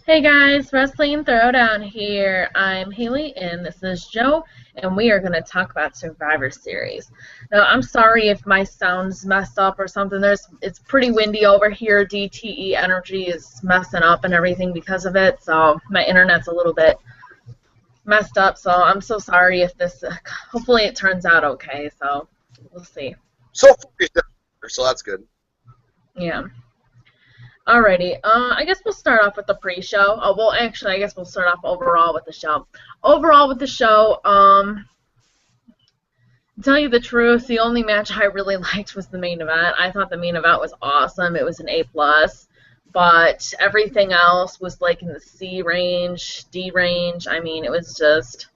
Hey guys, Wrestling Throwdown here. I'm Haley and this is Joe, and we are going to talk about Survivor Series. Now, I'm sorry if my sound's messed up or something. It's pretty windy over here. DTE Energy is messing up and everything because of it, so my internet's a little bit messed up. So I'm so sorry if this. Hopefully, it turns out okay. So we'll see. So far, so that's good. Yeah. Alrighty, I guess we'll start off with the pre-show. Oh, well, actually, I guess we'll start off overall with the show. Overall with the show, to tell you the truth, the only match I really liked was the main event. I thought the main event was awesome. It was an A+, but everything else was like in the C range, D range. I mean, it was just...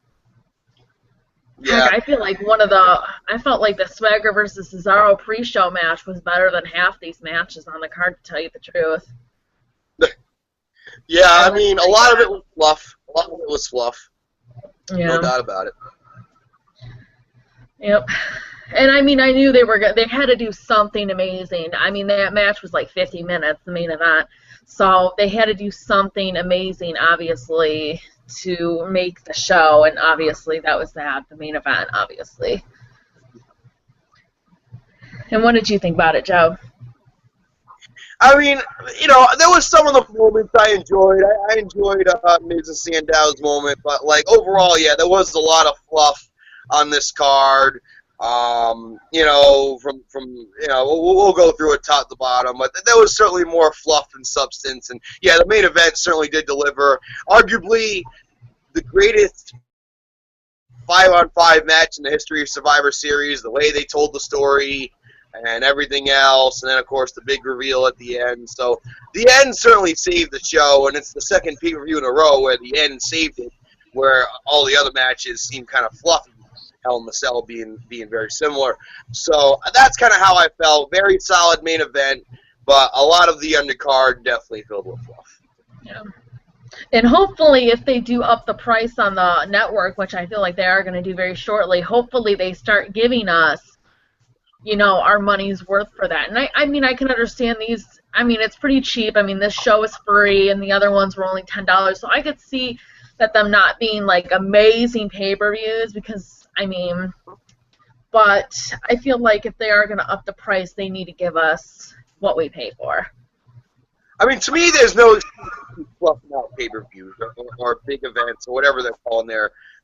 Yeah. Heck, I felt like the Swagger versus Cesaro pre-show match was better than half these matches on the card, to tell you the truth. Yeah, I mean, a lot of it was fluff. Yeah. No doubt about it. Yep. And I mean, I knew they had to do something amazing. I mean, that match was like 50 minutes, the main event. So they had to do something amazing, obviously, to make the show, and obviously that was the main event, obviously. And what did you think about it, Joe? I mean, there was some of the moments I enjoyed. I enjoyed Miz and Sandow's moment, but like overall, yeah, there was a lot of fluff on this card. We'll go through it top to bottom, but there was certainly more fluff and substance. And yeah, the main event certainly did deliver. Arguably, the greatest 5-on-5 match in the history of Survivor Series. The way they told the story and everything else, and then of course the big reveal at the end. So the end certainly saved the show, and it's the second pay-per-view in a row where the end saved it, where all the other matches seem kind of fluffy. Hell in the Cell being very similar. So that's kind of how I felt. Very solid main event, but a lot of the undercard definitely filled with fluff. Yeah. And hopefully, if they do up the price on the network, which I feel like they are going to do very shortly, hopefully they start giving us, our money's worth for that. And I mean, I can understand these. I mean, it's pretty cheap. I mean, this show is free, and the other ones were only $10. So I could see that them not being like amazing pay-per-views because, I mean, but I feel like if they are going to up the price, they need to give us what we pay for. I mean, to me, there's no fluffing out pay-per-views or big events or whatever they're calling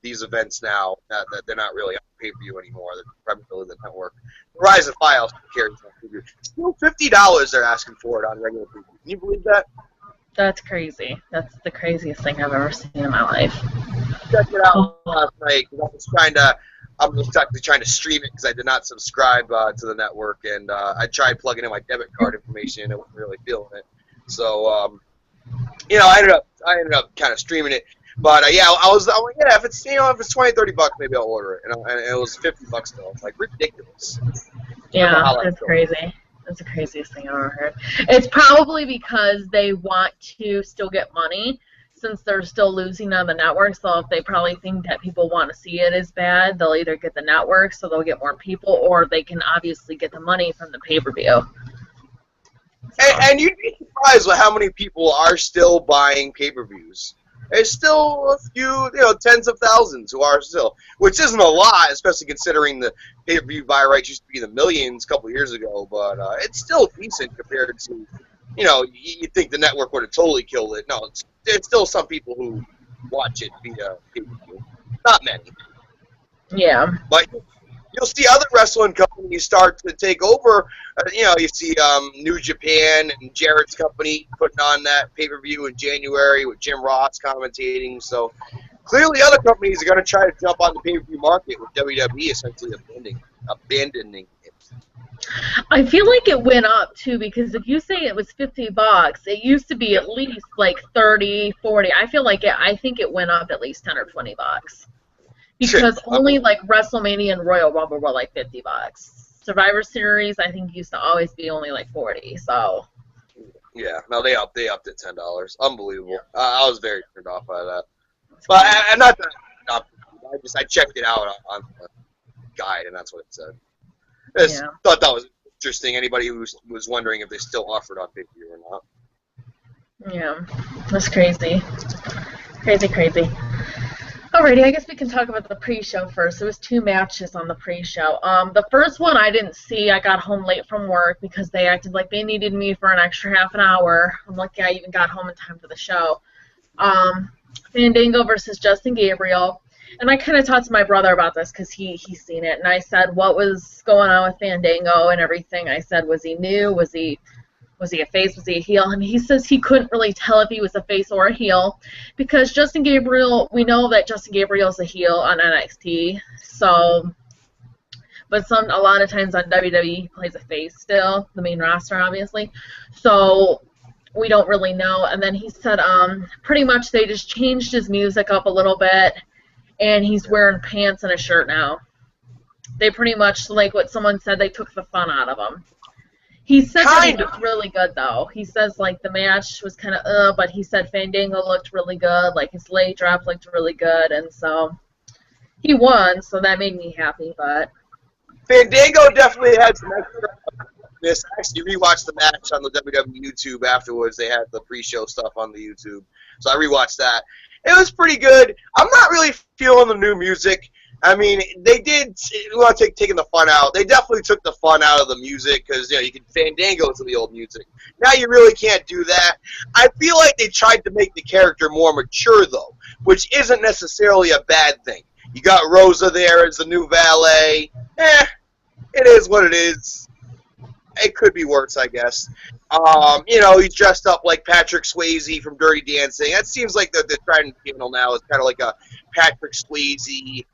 these events now. That they're not really on pay-per-view anymore. They're primarily the network. Verizon Files carries on pay-per-view. Still $50 they're asking for it on regular pay-per-view. Can you believe that? That's crazy. That's the craziest thing I've ever seen in my life. Check it out last night because I was actually trying to stream it because I did not subscribe to the network, and I tried plugging in my debit card information and it wasn't really feeling it. So, I ended up kind of streaming it. But I'm like, yeah, if it's $20, $30, maybe I'll order it. And it was $50 still. It's like ridiculous. Yeah, that's crazy. That's the craziest thing I've ever heard. It's probably because they want to still get money since they're still losing on the network. So if they probably think that people want to see it as bad, they'll either get the network so they'll get more people, or they can obviously get the money from the pay-per-view. And you'd be surprised with how many people are still buying pay-per-views. There's still a few, tens of thousands who are still, which isn't a lot, especially considering the pay-per-view buy rights used to be in the millions a couple years ago. But it's still decent compared to, you'd think the network would have totally killed it. No, there's still some people who watch it via pay-per-view. Not many. Yeah. But you'll see other wrestling companies start to take over. You see New Japan and Jarrett's company putting on that pay-per-view in January with Jim Ross commentating. So clearly other companies are going to try to jump on the pay-per-view market with WWE essentially abandoning it. I feel like it went up, too, because if you say it was $50, it used to be at least like 30, 40. I think it went up at least 10 or $20. Because only like WrestleMania and Royal Rumble were like $50. Survivor Series, I think, used to always be only like 40. So. Yeah, no, they upped it $10. Unbelievable. I was very turned off by that. But I'm not that. I checked it out on the guide, and that's what it said. I thought that was interesting. Anybody who was wondering if they still offered on pay-per-view or not. Yeah, that's crazy. Crazy, crazy. Alrighty, I guess we can talk about the pre-show first. There was 2 matches on the pre-show. The first one I didn't see. I got home late from work because they acted like they needed me for an extra half an hour. I'm lucky I even got home in time for the show. Fandango versus Justin Gabriel. And I kind of talked to my brother about this because he's seen it. And I said, what was going on with Fandango and everything? I said, was he new? Was he a face? Was he a heel? And he says he couldn't really tell if he was a face or a heel because Justin Gabriel, we know that Justin Gabriel is a heel on NXT. So, but a lot of times on WWE he plays a face still, the main roster obviously. So we don't really know. And then he said pretty much they just changed his music up a little bit, and he's wearing pants and a shirt now. They pretty much, like what someone said, they took the fun out of him. He said that he looked really good, though. He says, like, the match was kind of, but he said Fandango looked really good. Like, his leg drop looked really good, and so he won, so that made me happy, but... Fandango definitely had some extra... I actually rewatched the match on the WWE YouTube afterwards. They had the pre-show stuff on the YouTube, so I rewatched that. It was pretty good. I'm not really feeling the new music. I mean, they did want to taking the fun out. They definitely took the fun out of the music because, you know, you can Fandango to the old music. Now you really can't do that. I feel like they tried to make the character more mature, though, which isn't necessarily a bad thing. You got Rosa there as the new valet. It is what it is. It could be worse, I guess. You know, he's dressed up like Patrick Swayze from Dirty Dancing. That seems like the trend now is kind of like a Patrick Swayze,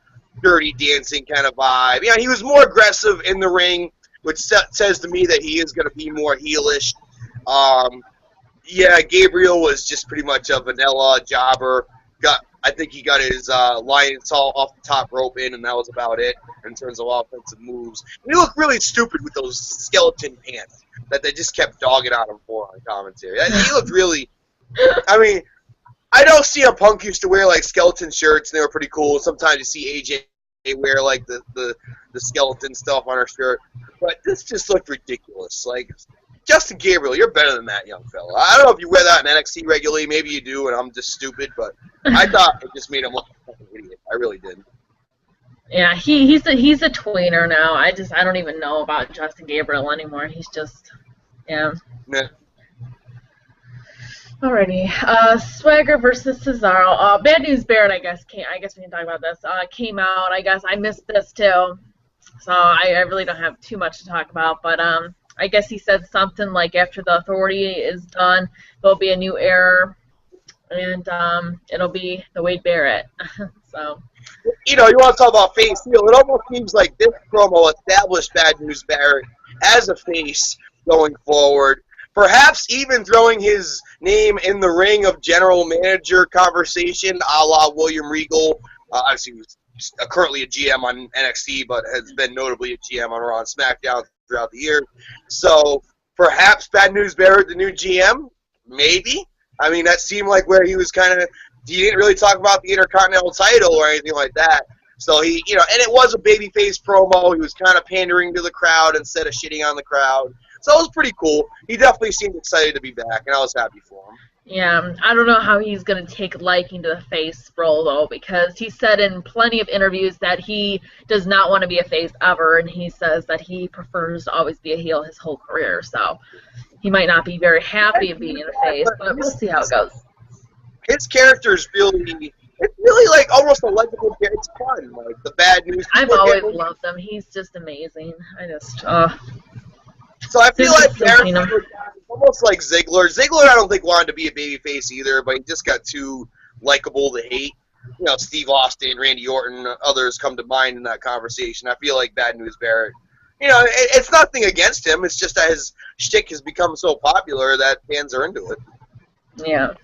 Dirty Dancing kind of vibe. Yeah, he was more aggressive in the ring, which says to me that he is going to be more heelish. Yeah, Gabriel was just pretty much a vanilla jobber. I think he got his Lionsault off the top rope in, and that was about it in terms of offensive moves. And he looked really stupid with those skeleton pants that they just kept dogging on him for on commentary. He looked really... I mean, I know CM Punk used to wear, like, skeleton shirts, and they were pretty cool. Sometimes you see AJ wear, like, the skeleton stuff on her shirt. But this just looked ridiculous. Like, Justin Gabriel, you're better than that, young fella. I don't know if you wear that in NXT regularly. Maybe you do, and I'm just stupid. But I thought it just made him look like an idiot. I really did. Yeah, he's a tweener now. I don't even know about Justin Gabriel anymore. He's just, yeah. Nah. Alrighty, Swagger versus Cesaro. Bad News Barrett, I guess we can talk about this. Came out. I guess I missed this too, so I really don't have too much to talk about. But I guess he said something like after the Authority is done, there'll be a new era, and it'll be the Wade Barrett. So. You know, you want to talk about face heel. It almost seems like this promo established Bad News Barrett as a face going forward. Perhaps even throwing his name in the ring of general manager conversation, a la William Regal. Obviously, he's currently a GM on NXT, but has been notably a GM on Raw and SmackDown throughout the year. So perhaps Bad News Barrett, the new GM, maybe. I mean, that seemed like where he was kind of. He didn't really talk about the Intercontinental title or anything like that. So he, you know, and it was a babyface promo. He was kind of pandering to the crowd instead of shitting on the crowd. So it was pretty cool. He definitely seemed excited to be back, and I was happy for him. Yeah, I don't know how he's going to take liking to the face role, though, because he said in plenty of interviews that he does not want to be a face ever, and he says that he prefers to always be a heel his whole career. So he might not be very happy of being a face, but we'll see how it goes. His character's really, it's really like almost a likable character. It's fun, like the Bad News. I've always loved him. He's just amazing. So I feel like character almost like Ziggler. Ziggler, I don't think wanted to be a babyface either, but he just got too likable to hate. You know, Steve Austin, Randy Orton, others come to mind in that conversation. I feel like Bad News Barrett. You know, it's nothing against him. It's just that his shtick has become so popular that fans are into it. Yeah.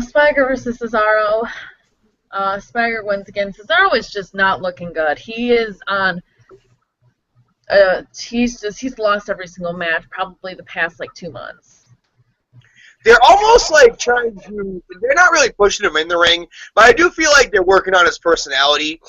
Swagger versus Cesaro. Swagger wins again. Cesaro is just not looking good. He is on. He's lost every single match, probably the past like 2 months. They're almost like trying to. They're not really pushing him in the ring, but I do feel like they're working on his personality.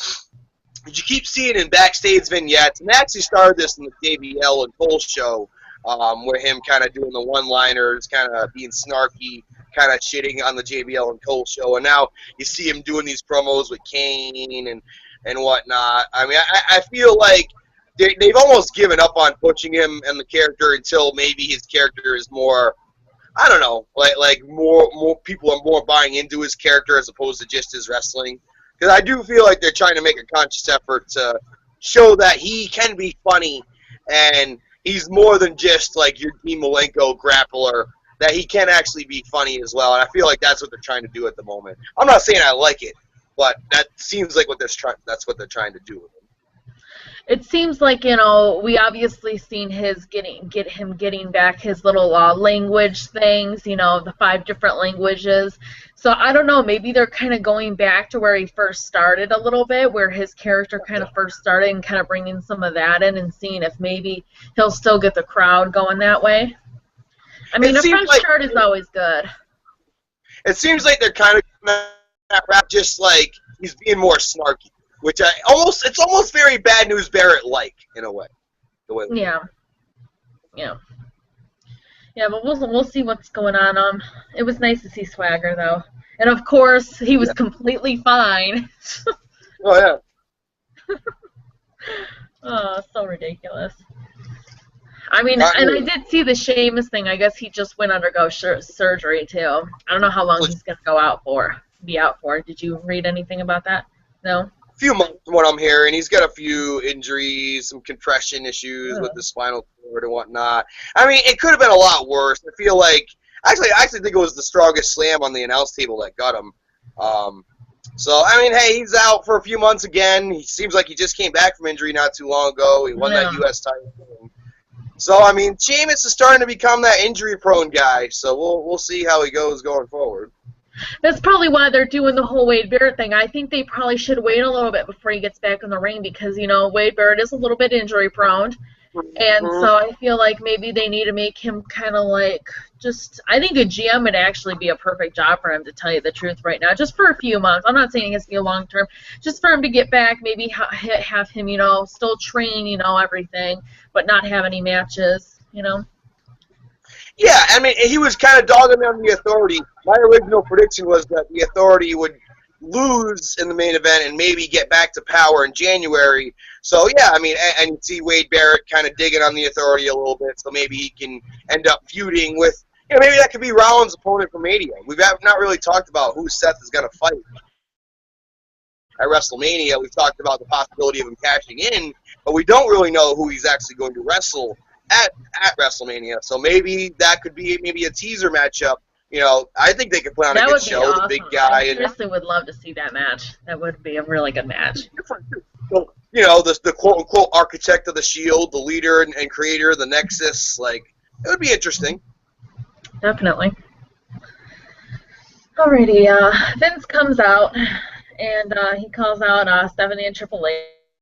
You keep seeing in backstage vignettes, and they actually started this in the JBL and Cole show where him kind of doing the one-liners, kind of being snarky, kind of shitting on the JBL and Cole show, and now you see him doing these promos with Kane and whatnot. I mean, I feel like they've almost given up on pushing him and the character until maybe his character is more, I don't know, like more people are more buying into his character as opposed to just his wrestling. Because I do feel like they're trying to make a conscious effort to show that he can be funny and he's more than just like your Dean Malenko grappler, that he can actually be funny as well. And I feel like that's what they're trying to do at the moment. I'm not saying I like it, but that seems like that's what they're trying to do with him. It seems like, we obviously seen get him getting back his little language things, the 5 different languages. So I don't know, maybe they're kind of going back to where he first started a little bit, where his character kind of first started, and kind of bringing some of that in and seeing if maybe he'll still get the crowd going that way. I mean, a fresh start is always good. It seems like they're kind of that rap, just like he's being more snarky. Which it's almost very Bad News Barrett-like in a way. Yeah, but we'll see what's going on. It was nice to see Swagger though, and of course he was completely fine. Oh yeah. Oh, so ridiculous. I mean, and I did see the Sheamus thing. I guess he just went undergo surgery too. I don't know how long he's gonna be out for. Did you read anything about that? No. Few months from what I'm hearing. He's got a few injuries, some compression issues with the spinal cord and whatnot. I mean, it could have been a lot worse. I feel like, I actually think it was the strongest slam on the announce table that got him. So, I mean, hey, he's out for a few months again. He seems like he just came back from injury not too long ago. He won that U.S. title. So, I mean, Sheamus is starting to become that injury-prone guy. So we'll see how he goes going forward. That's probably why they're doing the whole Wade Barrett thing. I think they probably should wait a little bit before he gets back in the ring because, Wade Barrett is a little bit injury-prone. And so I feel like maybe they need to make him kind of like I think a GM would actually be a perfect job for him, to tell you the truth right now, just for a few months. I'm not saying it has to be a long-term. Just for him to get back, maybe have him, still train, everything, but not have any matches, Yeah, I mean, he was kind of dogging on the Authority. My original prediction was that the Authority would lose in the main event and maybe get back to power in January. So, yeah, I mean, and you see Wade Barrett kind of digging on the Authority a little bit, so maybe he can end up feuding with, maybe that could be Rollins' opponent for Mania. We've not really talked about who Seth is going to fight at WrestleMania. We've talked about the possibility of him cashing in, but we don't really know who he's actually going to wrestle at WrestleMania. So maybe that could be maybe a teaser matchup. I think they could put on a good show. Awesome. The big guy. I seriously would love to see that match. That would be a really good match. The quote-unquote architect of the Shield, the leader and creator of the Nexus. Like, it would be interesting. Definitely. Alrighty, Vince comes out, and he calls out Stephanie and Triple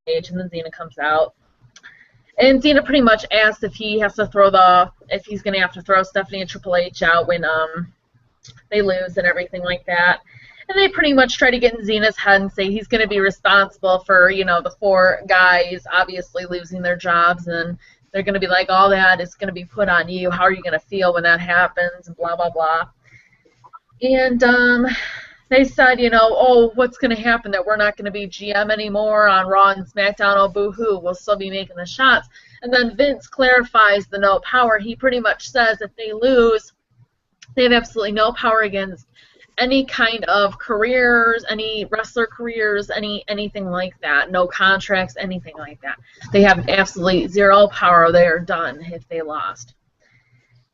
H, and then Xena comes out. And Xena pretty much asks if he has to if he's going to have to throw Stephanie and Triple H out when they lose and everything like that. And they pretty much try to get in Xena's head and say he's going to be responsible for, the 4 guys obviously losing their jobs, and they're going to be like, all that is going to be put on you. How are you going to feel when that happens? And blah, blah, blah. And they said, what's going to happen, that we're not going to be GM anymore on Raw and SmackDown, oh, boo-hoo, we'll still be making the shots. And then Vince clarifies the no power. He pretty much says if they lose, they have absolutely no power against any kind of careers, any wrestler careers, anything like that. No contracts, anything like that. They have absolutely zero power. They are done if they lost.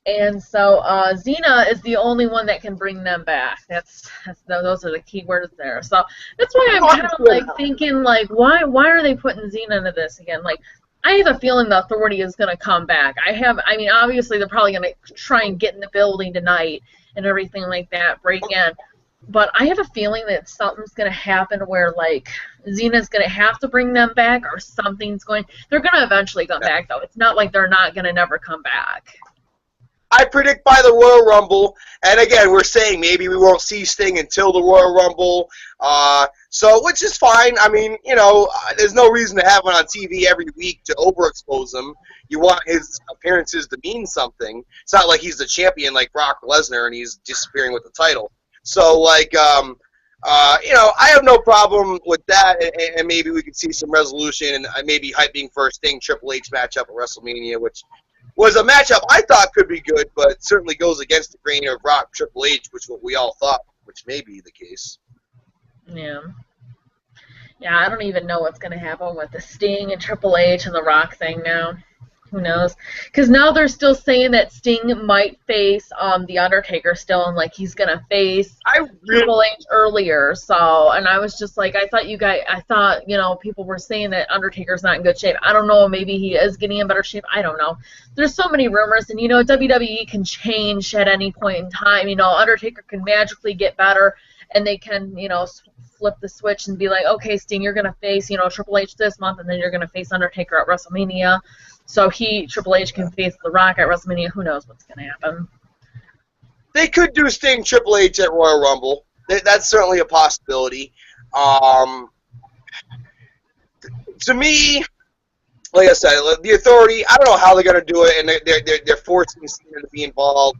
And so Xena is the only one that can bring them back. Those are the key words there. So that's why I'm kind of like thinking, like, why are they putting Xena into this again? Like, I have a feeling the Authority is going to come back. I mean, obviously they're probably going to try and get in the building tonight and everything like that, break in. But I have a feeling that something's going to happen where, like, Xena's going to have to bring them back, or something's going. They're going to eventually come back, though. It's not like they're not going to never come back. I predict by the Royal Rumble, and again, we're saying maybe we won't see Sting until the Royal Rumble, which is fine. I mean, there's no reason to have him on TV every week to overexpose him. You want his appearances to mean something. It's not like he's the champion like Brock Lesnar and he's disappearing with the title. So, I have no problem with that, and maybe we could see some resolution and maybe hyping for a Sting Triple H matchup at WrestleMania, which was a matchup I thought could be good, but certainly goes against the grain of Rock Triple H, which what we all thought, which may be the case. Yeah. Yeah, I don't even know what's going to happen with the Sting and Triple H and the Rock thing now. Who knows? Because now they're still saying that Sting might face The Undertaker still, and he's gonna face Triple H earlier. So, and I was just like, I thought people were saying that Undertaker's not in good shape. I don't know, maybe he is getting in better shape. I don't know. There's so many rumors, and WWE can change at any point in time. Undertaker can magically get better, and they can flip the switch and be like, okay, Sting, you're gonna face Triple H this month, and then you're gonna face Undertaker at WrestleMania. So Triple H can face The Rock at WrestleMania. Who knows what's going to happen? They could do Sting Triple H at Royal Rumble. That's certainly a possibility. To me, like I said, the Authority, I don't know how they're going to do it, and they're forcing Sting to be involved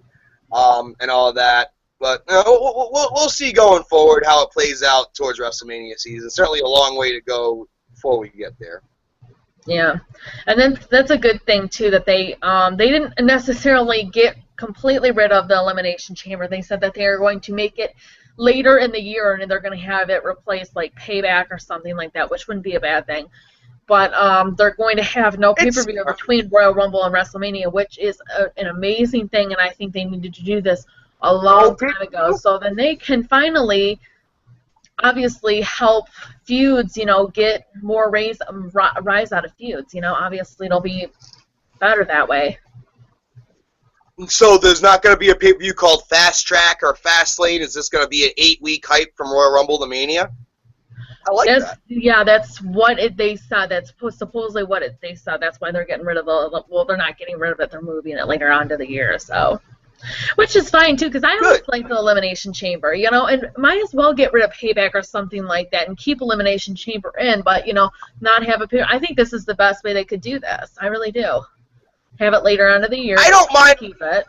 and all of that. But we'll see going forward how it plays out towards WrestleMania season. Certainly a long way to go before we get there. Yeah, and then that's a good thing too that they didn't necessarily get completely rid of the Elimination Chamber. They said that they are going to make it later in the year, and they're going to have it replaced like Payback or something like that, which wouldn't be a bad thing. But they're going to have no pay-per-view between Royal Rumble and WrestleMania, which is an amazing thing, and I think they needed to do this a long time ago. So then they can finally, obviously, help feuds, get more rise out of feuds. Obviously it'll be better that way. So there's not going to be a pay-per-view called Fast Track or Fast Lane? Is this going to be an 8-week hype from Royal Rumble to Mania? I like that. Yeah, that's what they said. That's supposedly what they said. That's why they're getting rid of they're not getting rid of it. They're moving it later on to the year, so. Which is fine, too, because I always like the Elimination Chamber, and might as well get rid of Payback or something like that and keep Elimination Chamber in, but, not have I think this is the best way they could do this. I really do. Have it later on in the year. I don't mind. Keep it.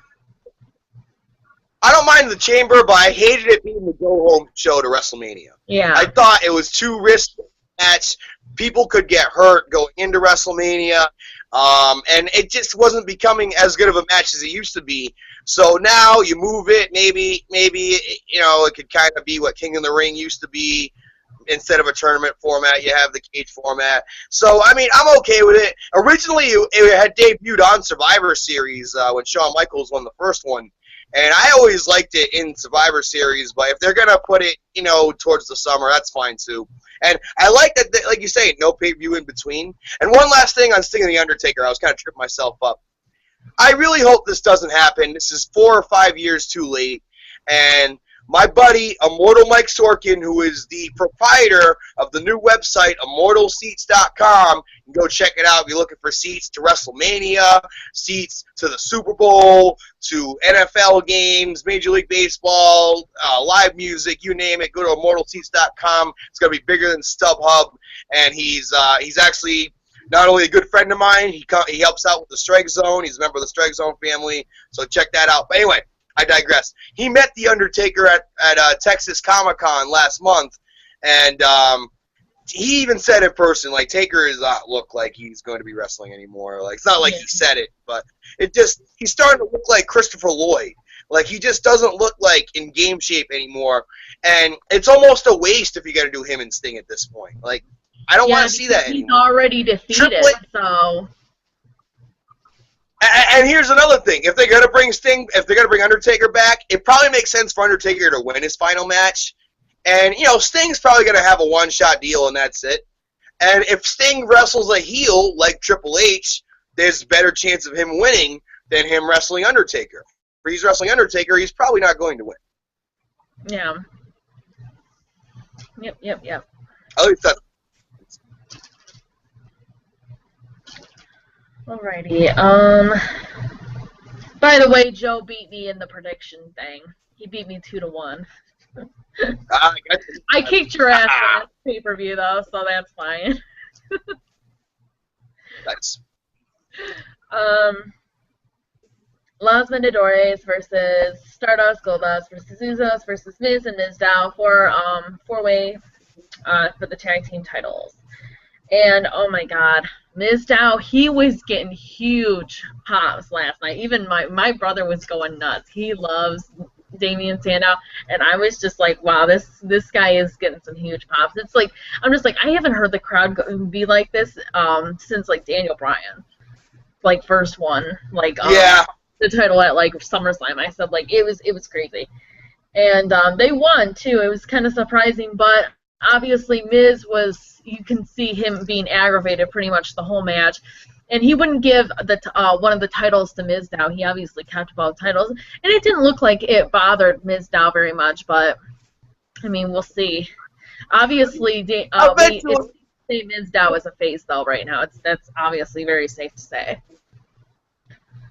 I don't mind the Chamber, but I hated it being the go-home show to WrestleMania. Yeah. I thought it was too risky match. People could get hurt going into WrestleMania, and it just wasn't becoming as good of a match as it used to be. So now you move it, maybe it could kind of be what King of the Ring used to be. Instead of a tournament format, you have the cage format. So, I mean, I'm okay with it. Originally, it had debuted on Survivor Series when Shawn Michaels won the first one. And I always liked it in Survivor Series, but if they're going to put it, towards the summer, that's fine too. And I like that, like you say, no pay-per-view in between. And one last thing on Sting and The Undertaker, I was kind of tripping myself up. I really hope this doesn't happen. This is 4 or 5 years too late. And my buddy, Immortal Mike Sorkin, who is the proprietor of the new website, ImmortalSeats.com, you can go check it out if you're looking for seats to WrestleMania, seats to the Super Bowl, to NFL games, Major League Baseball, live music, you name it. Go to ImmortalSeats.com. It's going to be bigger than StubHub, and he's actually not only a good friend of mine, he helps out with the Strike Zone. He's a member of the Strike Zone family, so check that out. But anyway, I digress. He met The Undertaker at Texas Comic-Con last month, and he even said in person, like, Taker does not look like he's going to be wrestling anymore. Like, it's not like he said it, but he's starting to look like Christopher Lloyd. Like, he just doesn't look like in game shape anymore, and it's almost a waste if you're going to do him and Sting at this point. Like, I don't want to see that anymore. He's already defeated, so... And here's another thing: if they're gonna bring Undertaker back, it probably makes sense for Undertaker to win his final match. And Sting's probably gonna have a one-shot deal, and that's it. And if Sting wrestles a heel like Triple H, there's a better chance of him winning than him wrestling Undertaker. If he's wrestling Undertaker, he's probably not going to win. Yeah. Yep. At least that's. Alrighty. By the way, Joe beat me in the prediction thing. He beat me 2-1. I kicked your ass last pay-per-view, though, so that's fine. Nice. Los Vendedores versus Stardust, Goldust versus Usos versus Miz and Mizdow for four-way for the tag team titles. And oh my God, Mizdow, he was getting huge pops last night. Even my brother was going nuts. He loves Damien Sandow, and I was just like, wow, this guy is getting some huge pops. It's like I'm just like I haven't heard the crowd be like this since like Daniel Bryan, like first one, like yeah. The title at like SummerSlam. I said like it was crazy, and they won too. It was kind of surprising, but obviously Miz was, you can see him being aggravated pretty much the whole match, and he wouldn't give the one of the titles to Mizdow. He obviously kept both titles, and it didn't look like it bothered Mizdow very much, but I mean we'll see. Obviously, we say Mizdow is a face though right now. That's obviously very safe to say.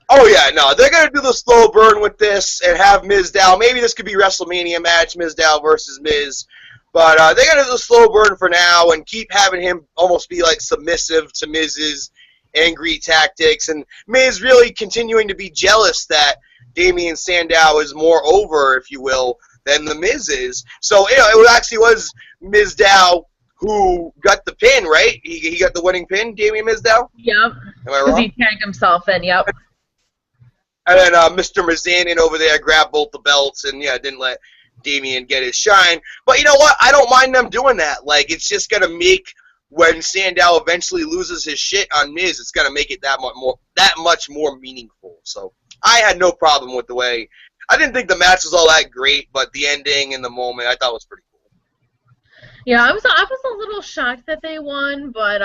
Oh, yeah, no, they're going to do the slow burn with this and have Mizdow. Maybe this could be WrestleMania match, Mizdow versus Miz. But they're going to do the slow burn for now and keep having him almost be, like, submissive to Miz's angry tactics. And Miz really continuing to be jealous that Damien Sandow is more over, if you will, than the Miz is. So, you know, it actually was Mizdow who got the pin, right? He got the winning pin, Damien Mizdow? Yep. Am I wrong? Because he tagged himself in, yep. And then Mr. Mizanin over there grabbed both the belts and, yeah, didn't let Damien get his shine. But you know what? I don't mind them doing that. Like, it's just going to make, when Sandow eventually loses his shit on Miz, it's going to make it that much more meaningful. So I had no problem with the way. I didn't think the match was all that great, but the ending and the moment I thought was pretty cool. Yeah, I was a little shocked that they won, but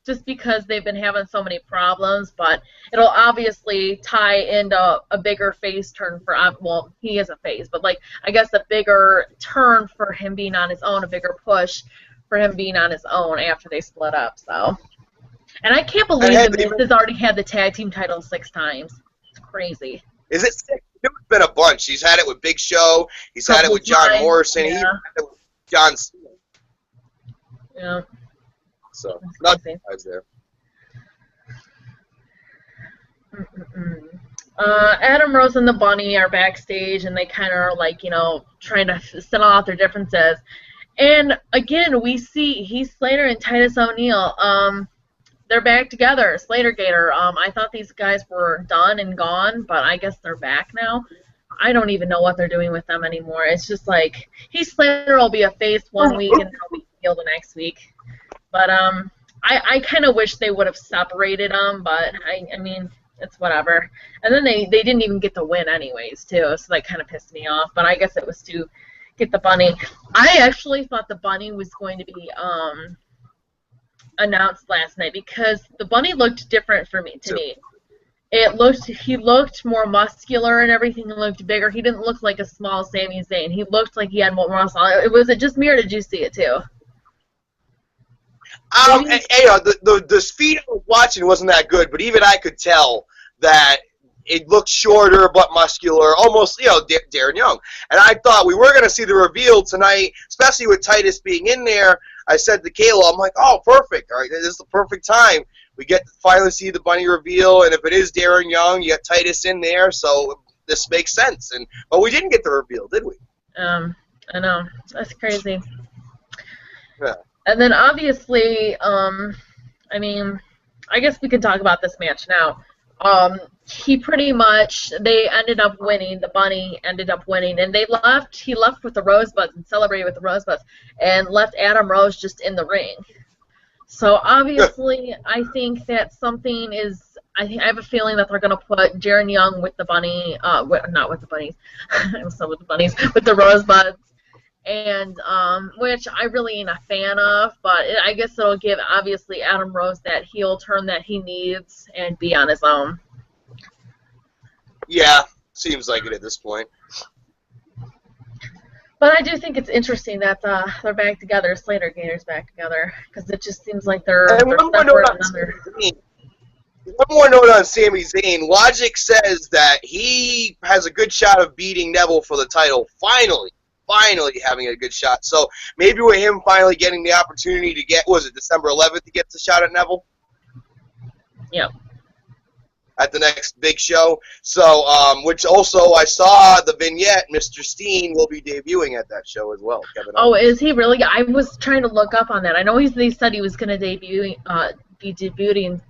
just because they've been having so many problems, but it'll obviously tie into a bigger face turn for, well, he is a face, but like, I guess a bigger turn for him being on his own, a bigger push for him being on his own after they split up, so. And I can't believe that Miz has already had the tag team title 6 times. It's crazy. Is it 6? It's been a bunch. He's had it with Big Show. He's had it with John Morrison. Yeah. He had it with John Cena. Yeah. So, not surprised there. Adam Rose and the Bunny are backstage, and they kind of are like, you know, trying to settle out their differences. And again, we see Heath Slater and Titus O'Neil. They're back together. Slater Gator. I thought these guys were done and gone, but I guess they're back now. I don't even know what they're doing with them anymore. It's just like Heath Slater will be a face one week and they'll be heel the next week. But I kind of wish they would have separated them, but I mean, it's whatever. And then they didn't even get the win anyways, too, so that kind of pissed me off. But I guess it was to get the Bunny. I actually thought the Bunny was going to be announced last night because the Bunny looked different to me. He looked more muscular and everything. He looked bigger. He didn't look like a small Sami Zayn. He looked like he had more muscle. Was it just me, or did you see it too? The speed I was watching wasn't that good, but even I could tell that it looked shorter but muscular, almost, you know, Darren Young. And I thought we were going to see the reveal tonight, especially with Titus being in there. I said to Kayla, I'm like, oh, perfect. All right, this is the perfect time. We get to finally see the Bunny reveal, and if it is Darren Young, you got Titus in there, so this makes sense. But we didn't get the reveal, did we? I know. That's crazy. Yeah. And then obviously, I mean, I guess we could talk about this match now. They ended up winning, the Bunny ended up winning, and he left with the Rosebuds and celebrated with the Rosebuds, and left Adam Rose just in the ring. So obviously, I think that something is, I have a feeling that they're going to put Darren Young with the Bunny, not with the Bunnies, I'm still with the Bunnies, with the Rosebuds, and which I really ain't a fan of, but I guess it'll give, obviously, Adam Rose that heel turn that he needs and be on his own. Yeah, seems like it at this point. But I do think it's interesting that they're back together, Slater Gator's back together, because it just seems like they're separate. one more note on Sami Zayn. Logic says that he has a good shot of beating Neville for the title. Finally having a good shot. So maybe with him finally getting the opportunity to get, was it December 11th to get the shot at Neville? Yeah. At the next big show. So, which also I saw the vignette, Mr. Steen will be debuting at that show as well. Kevin Oh, Owens. is he really? I was trying to look up on that. I know they said he was going to be debuting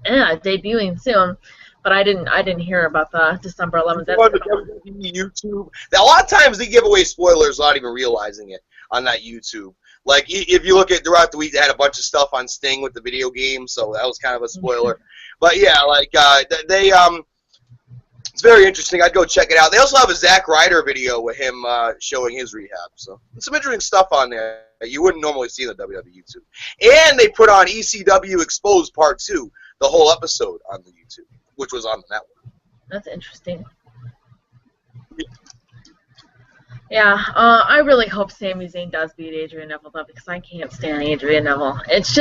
soon, but I didn't hear about the December 11th. That's On the WWE YouTube. Now, a lot of times they give away spoilers without even realizing it on that YouTube. Like, if you look at throughout the week, they had a bunch of stuff on Sting with the video game, so that was kind of a spoiler. But yeah, like it's very interesting. I'd go check it out. They also have a Zack Ryder video with him showing his rehab. So there's some interesting stuff on there that you wouldn't normally see on the WWE YouTube. And they put on ECW Exposed Part 2, the whole episode on the YouTube, which was on the network. That's interesting. Yeah, I really hope Sami Zayn does beat Adrian Neville, though, because I can't stand Adrian Neville. It's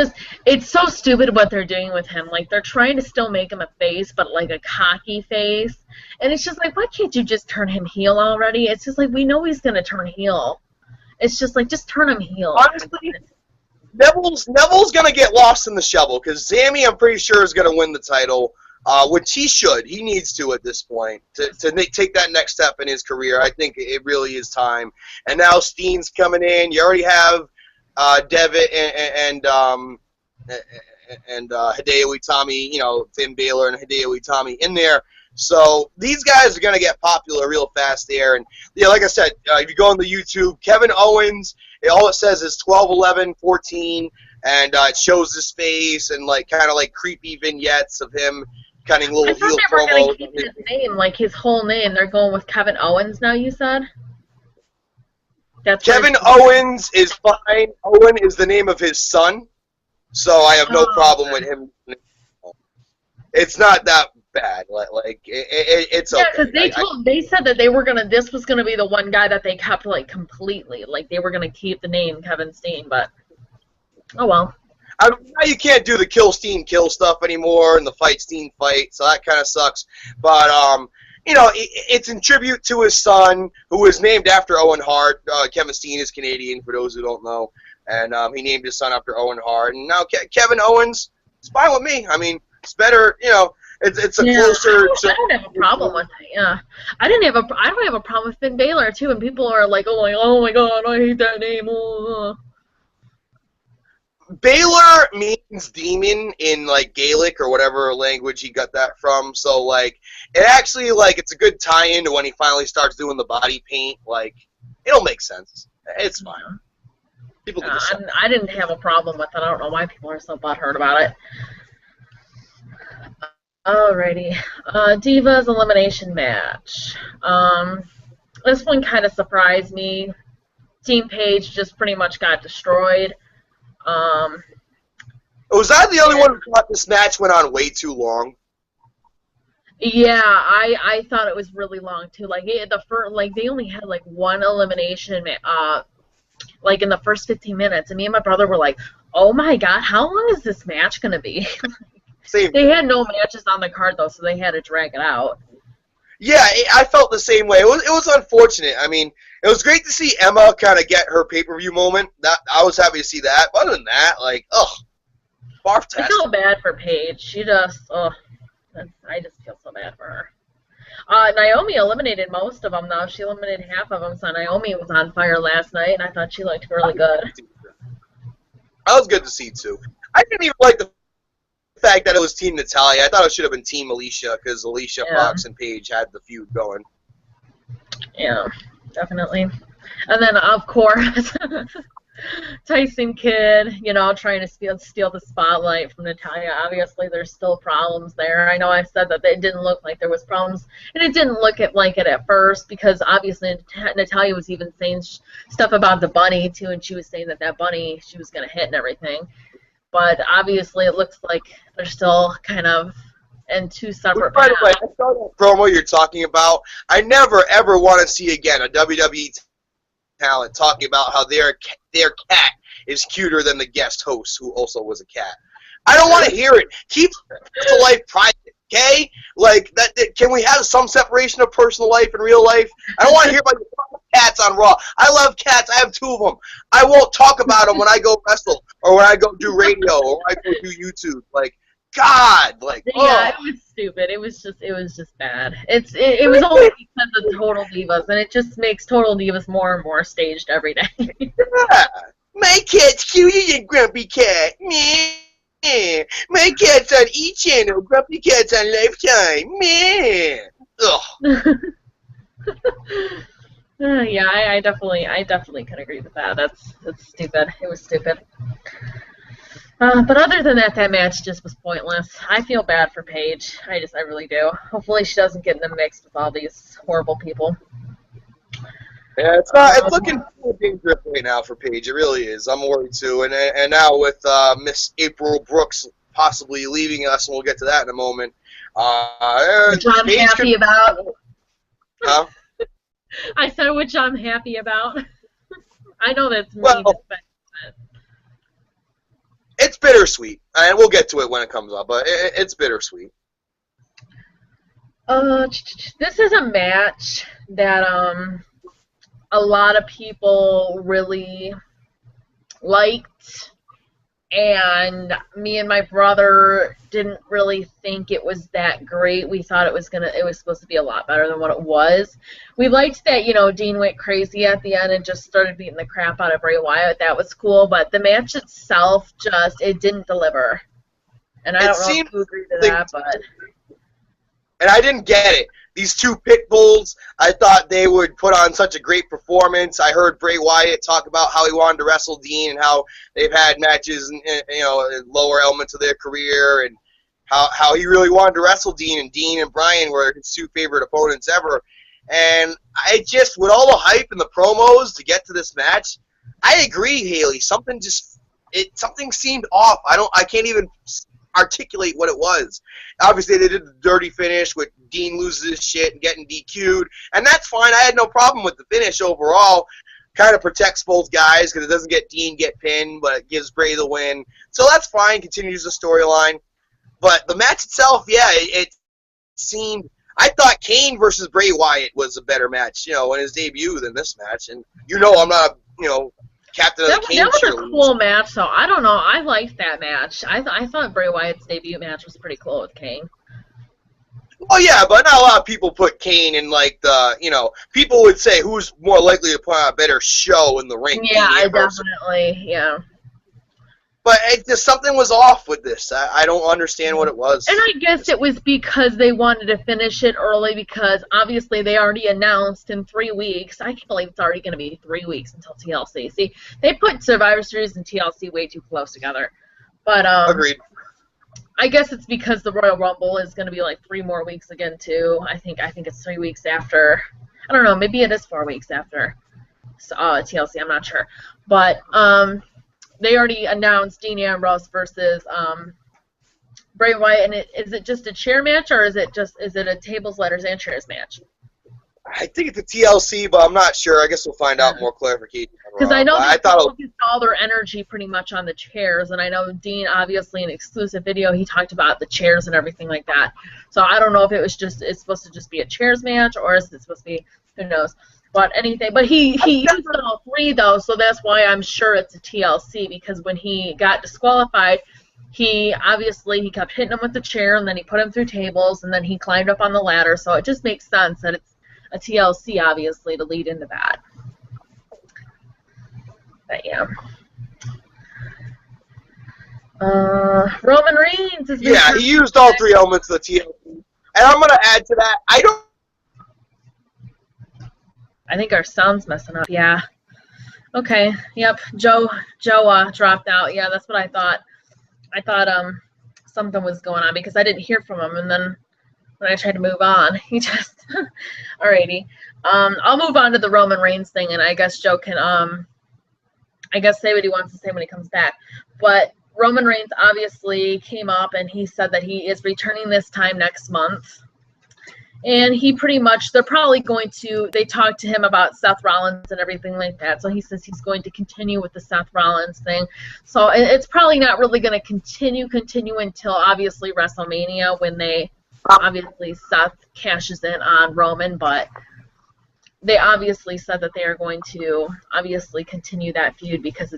so stupid what they're doing with him. Like, they're trying to still make him a face, but like a cocky face. And it's just like, why can't you just turn him heel already? It's just like, we know he's going to turn heel. It's just like, just turn him heel. Honestly, Neville's going to get lost in the shovel, because Sami, I'm pretty sure, is going to win the title. Which he should. He needs to at this point to take that next step in his career. I think it really is time. And now Steen's coming in. You already have Devitt and Hideo Itami, you know, Finn Balor and Hideo Itami in there. So these guys are going to get popular real fast there. And yeah, like I said, if you go on the YouTube, Kevin Owens, all it says is 12, 11, 14, and it shows his face and like kind of like creepy vignettes of him cutting little heel promos. I thought they were going to keep his name, like his whole name. They're going with Kevin Owens now, you said? That's Kevin Owens is fine. Owen is the name of his son, so I have no problem with him. It's not that bad. It's okay. Yeah, because they said that this was gonna be the one guy that they kept like completely. Like they were gonna keep the name Kevin Steen, but oh well. Now you can't do the kill Steen kill stuff anymore and the fight Steen fight, so that kind of sucks. But you know, it's in tribute to his son, who was named after Owen Hart. Kevin Steen is Canadian, for those who don't know, and he named his son after Owen Hart. And now Kevin Owens, it's fine with me. I mean, it's better, you know. It's a closer. I don't have a problem with it. Yeah, I don't have a problem with Finn Balor too. And people are like, oh my God, I hate that name. Balor means demon in like Gaelic or whatever language he got that from. So like, it actually like it's a good tie-in to when he finally starts doing the body paint. Like, it'll make sense. It's fine. People can decide. I didn't have a problem with it. I don't know why people are so butthurt about it. Alrighty, Divas Elimination Match. This one kind of surprised me. Team Page just pretty much got destroyed. Was I the only one who thought this match went on way too long? Yeah, I thought it was really long too. Like they only had like one elimination, like in the first 15 minutes, and me and my brother were like, "Oh my God, how long is this match gonna be?" Same. They had no matches on the card though, so they had to drag it out. Yeah, I felt the same way. It was unfortunate. I mean, it was great to see Emma kind of get her pay-per-view moment. I was happy to see that. But other than that, like, barf test. I feel bad for Paige. She just, I just feel so bad for her. Naomi eliminated most of them, though. She eliminated half of them, so Naomi was on fire last night, and I thought she looked really good. That was good to see, too. I didn't even like the fact that it was Team Natalya. I thought it should have been Team Alicia, because Alicia Fox and Paige had the feud going. Yeah, definitely. And then, of course, Tyson Kidd, you know, trying to steal the spotlight from Natalya. Obviously, there's still problems there. I know I said that it didn't look like there was problems, and it didn't look like it at first, because obviously Natalya was even saying stuff about the bunny, too, and she was saying that bunny she was going to hit and everything. But obviously, it looks like they're still kind of in two separate paths. By the way, I saw that promo you're talking about. I never, ever want to see again a WWE talent talking about how their cat is cuter than the guest host, who also was a cat. I don't want to hear it. Keep the life private. Okay, like that. Can we have some separation of personal life and real life? I don't want to hear about your cats on Raw. I love cats. I have 2 of them. I won't talk about them when I go wrestle or when I go do radio or when I go do YouTube. Like, God, like, yeah, it was stupid. It was just bad. It was only because of Total Divas, and it just makes Total Divas more and more staged every day. Yeah. My cat's cuter than Grumpy Cat. Meh. My cat's on E! Channel. Grumpy Cat's on Lifetime. Meh. Ugh. Yeah, I definitely can agree with that. That's stupid. It was stupid. But other than that, that match just was pointless. I feel bad for Paige. I really do. Hopefully she doesn't get in the mix with all these horrible people. Yeah, it's looking dangerous right now for Paige. It really is. I'm worried too. And now with Miss April Brooks possibly leaving us, and we'll get to that in a moment. Which I'm happy about. Huh? I said which I'm happy about. I know that's mean. Well, it's bittersweet, and we'll get to it when it comes up. But it's bittersweet. This is a match that a lot of people really liked, and me and my brother didn't really think it was that great. We thought it was supposed to be a lot better than what it was. We liked that, Dean went crazy at the end and just started beating the crap out of Bray Wyatt. That was cool, but the match itself it didn't deliver. And I don't know if you agree to that, but... And I didn't get it. These 2 pit bulls, I thought they would put on such a great performance. I heard Bray Wyatt talk about how he wanted to wrestle Dean and how they've had matches in lower elements of their career, and how he really wanted to wrestle Dean, and Dean and Bryan were his 2 favorite opponents ever. And I just, with all the hype and the promos to get to this match, I agree, Haley. Something seemed off. I can't even articulate what it was. Obviously, they did the dirty finish with Dean loses his shit and getting DQ'd, and that's fine. I had no problem with the finish overall. Kind of protects both guys because it doesn't get Dean get pinned, but it gives Bray the win. So that's fine. Continues the storyline. But the match itself, yeah, it seemed... I thought Kane versus Bray Wyatt was a better match, in his debut than this match. And I'm not, captain of the Kane That was a cool match, so I don't know. I liked that match. I thought Bray Wyatt's debut match was pretty cool with Kane. Well, yeah, but not a lot of people put Kane in, people would say who's more likely to put on a better show in the ring. Yeah, definitely, yeah. But something was off with this. I don't understand what it was. And I guess it was because they wanted to finish it early because obviously they already announced in 3 weeks. I can't believe it's already going to be 3 weeks until TLC. See, they put Survivor Series and TLC way too close together. But agreed. I guess it's because the Royal Rumble is going to be 3 more weeks again too. I think it's 3 weeks after. I don't know. Maybe it is 4 weeks after TLC. I'm not sure. But they already announced Dean Ambrose versus Bray Wyatt, and is it just a chair match, or is it a tables, ladders, and chairs match? I think it's a TLC, but I'm not sure. I guess we'll find out more clarification. Because I know they focused all their energy pretty much on the chairs, and I know Dean, obviously, in an exclusive video, he talked about the chairs and everything like that. So I don't know if it's supposed to just be a chairs match, or is it supposed to be, who knows. But he used all 3 though, so that's why I'm sure it's a TLC, because when he got disqualified, he kept hitting him with the chair, and then he put him through tables, and then he climbed up on the ladder, so it just makes sense that it's a TLC, obviously, to lead into that. But yeah. Roman Reigns is... Yeah, he used all 3 elements of the TLC. And I'm going to add to that, I think our sound's messing up. Yeah. Okay. Yep. Joe dropped out. Yeah, that's what I thought. I thought something was going on because I didn't hear from him, and then when I tried to move on, he just... Alrighty. I'll move on to the Roman Reigns thing, and I guess Joe can say what he wants to say when he comes back. But Roman Reigns obviously came up, and he said that he is returning this time next month. And he they're probably going to, they talked to him about Seth Rollins and everything like that. So he says he's going to continue with the Seth Rollins thing. So it's probably not really going to continue until obviously WrestleMania when they obviously Seth cashes in on Roman, but they obviously said that they are going to obviously continue that feud because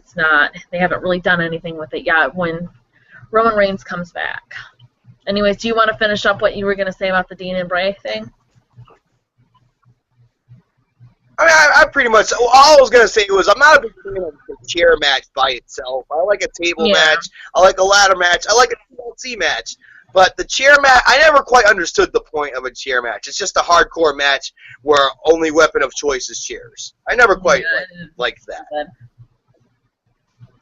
they haven't really done anything with it yet when Roman Reigns comes back. Anyways, do you want to finish up what you were going to say about the Dean and Bray thing? I mean, I pretty much, all I was going to say was I'm not a big fan of the chair match by itself. I like a table match. I like a ladder match. I like a TLC match. But the chair match, I never quite understood the point of a chair match. It's just a hardcore match where only weapon of choice is chairs. I never quite liked that.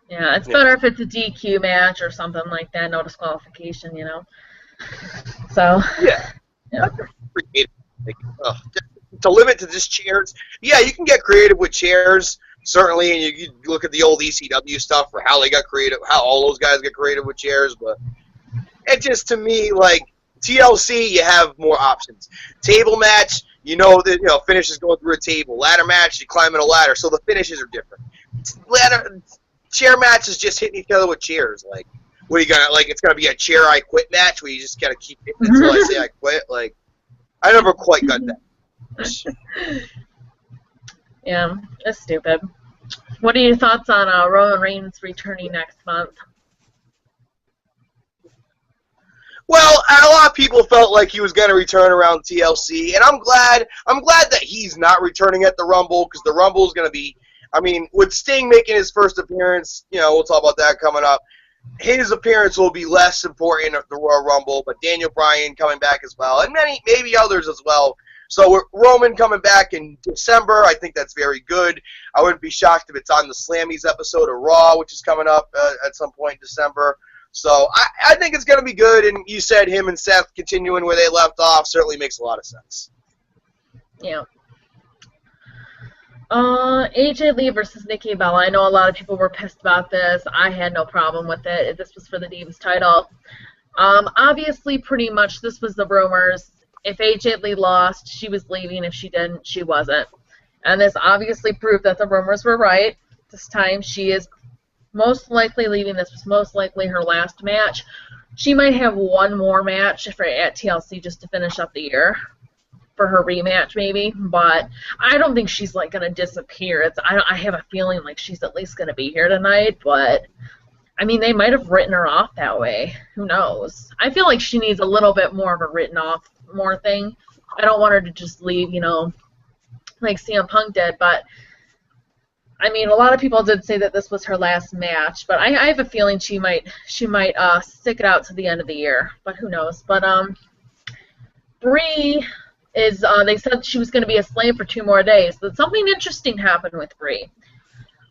Yeah, it's better if it's a DQ match or something like that, no disqualification, So. Yeah. To limit to just chairs, yeah, you can get creative with chairs, certainly, and you look at the old ECW stuff for how they got creative, how all those guys get creative with chairs, but it just, to me, like, TLC, you have more options. Table match, finish is going through a table. Ladder match, you climb in a ladder, so the finishes are different. Chair match is just hitting each other with chairs, like, what are you gonna, like, it's gonna be a chair I quit match where you just gotta keep hitting until I say I quit, like, I never quite got that. Yeah, it's stupid. What are your thoughts on Roman Reigns returning next month? Well, a lot of people felt like he was going to return around TLC, and I'm glad that he's not returning at the Rumble, because the Rumble is going to be, I mean, with Sting making his first appearance, we'll talk about that coming up. His appearance will be less important at the Royal Rumble, but Daniel Bryan coming back as well, and maybe others as well. So with Roman coming back in December, I think that's very good. I wouldn't be shocked if it's on the Slammies episode of Raw, which is coming up at some point in December. So I think it's going to be good, and you said him and Seth continuing where they left off certainly makes a lot of sense. Yeah. AJ Lee versus Nikki Bella. I know a lot of people were pissed about this. I had no problem with it. This was for the Divas title. Obviously, pretty much, this was the rumors. If AJ Lee lost, she was leaving. If she didn't, she wasn't. And this obviously proved that the rumors were right. This time, she is most likely leaving. This was most likely her last match. She might have one more match at TLC just to finish up the year for her rematch, maybe. But I don't think she's like going to disappear. I have a feeling like she's at least going to be here tonight. But I mean, they might have written her off that way. Who knows? I feel like she needs a little bit more of a written off more thing. I don't want her to just leave, like CM Punk did, but I mean, a lot of people did say that this was her last match, but I have a feeling she might stick it out to the end of the year, but who knows. But Brie is, they said she was going to be a slave for 2 more days, but something interesting happened with Brie.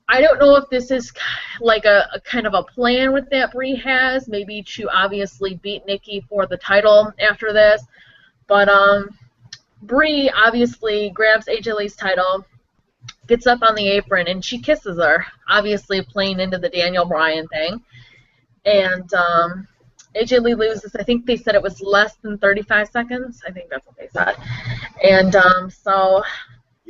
I don't know if this is like a kind of a plan with that Brie has, maybe to obviously beat Nikki for the title after this. But Brie obviously grabs AJ Lee's title, gets up on the apron, and she kisses her, obviously playing into the Daniel Bryan thing. And AJ Lee loses. I think they said it was less than 35 seconds. I think that's what they said. And so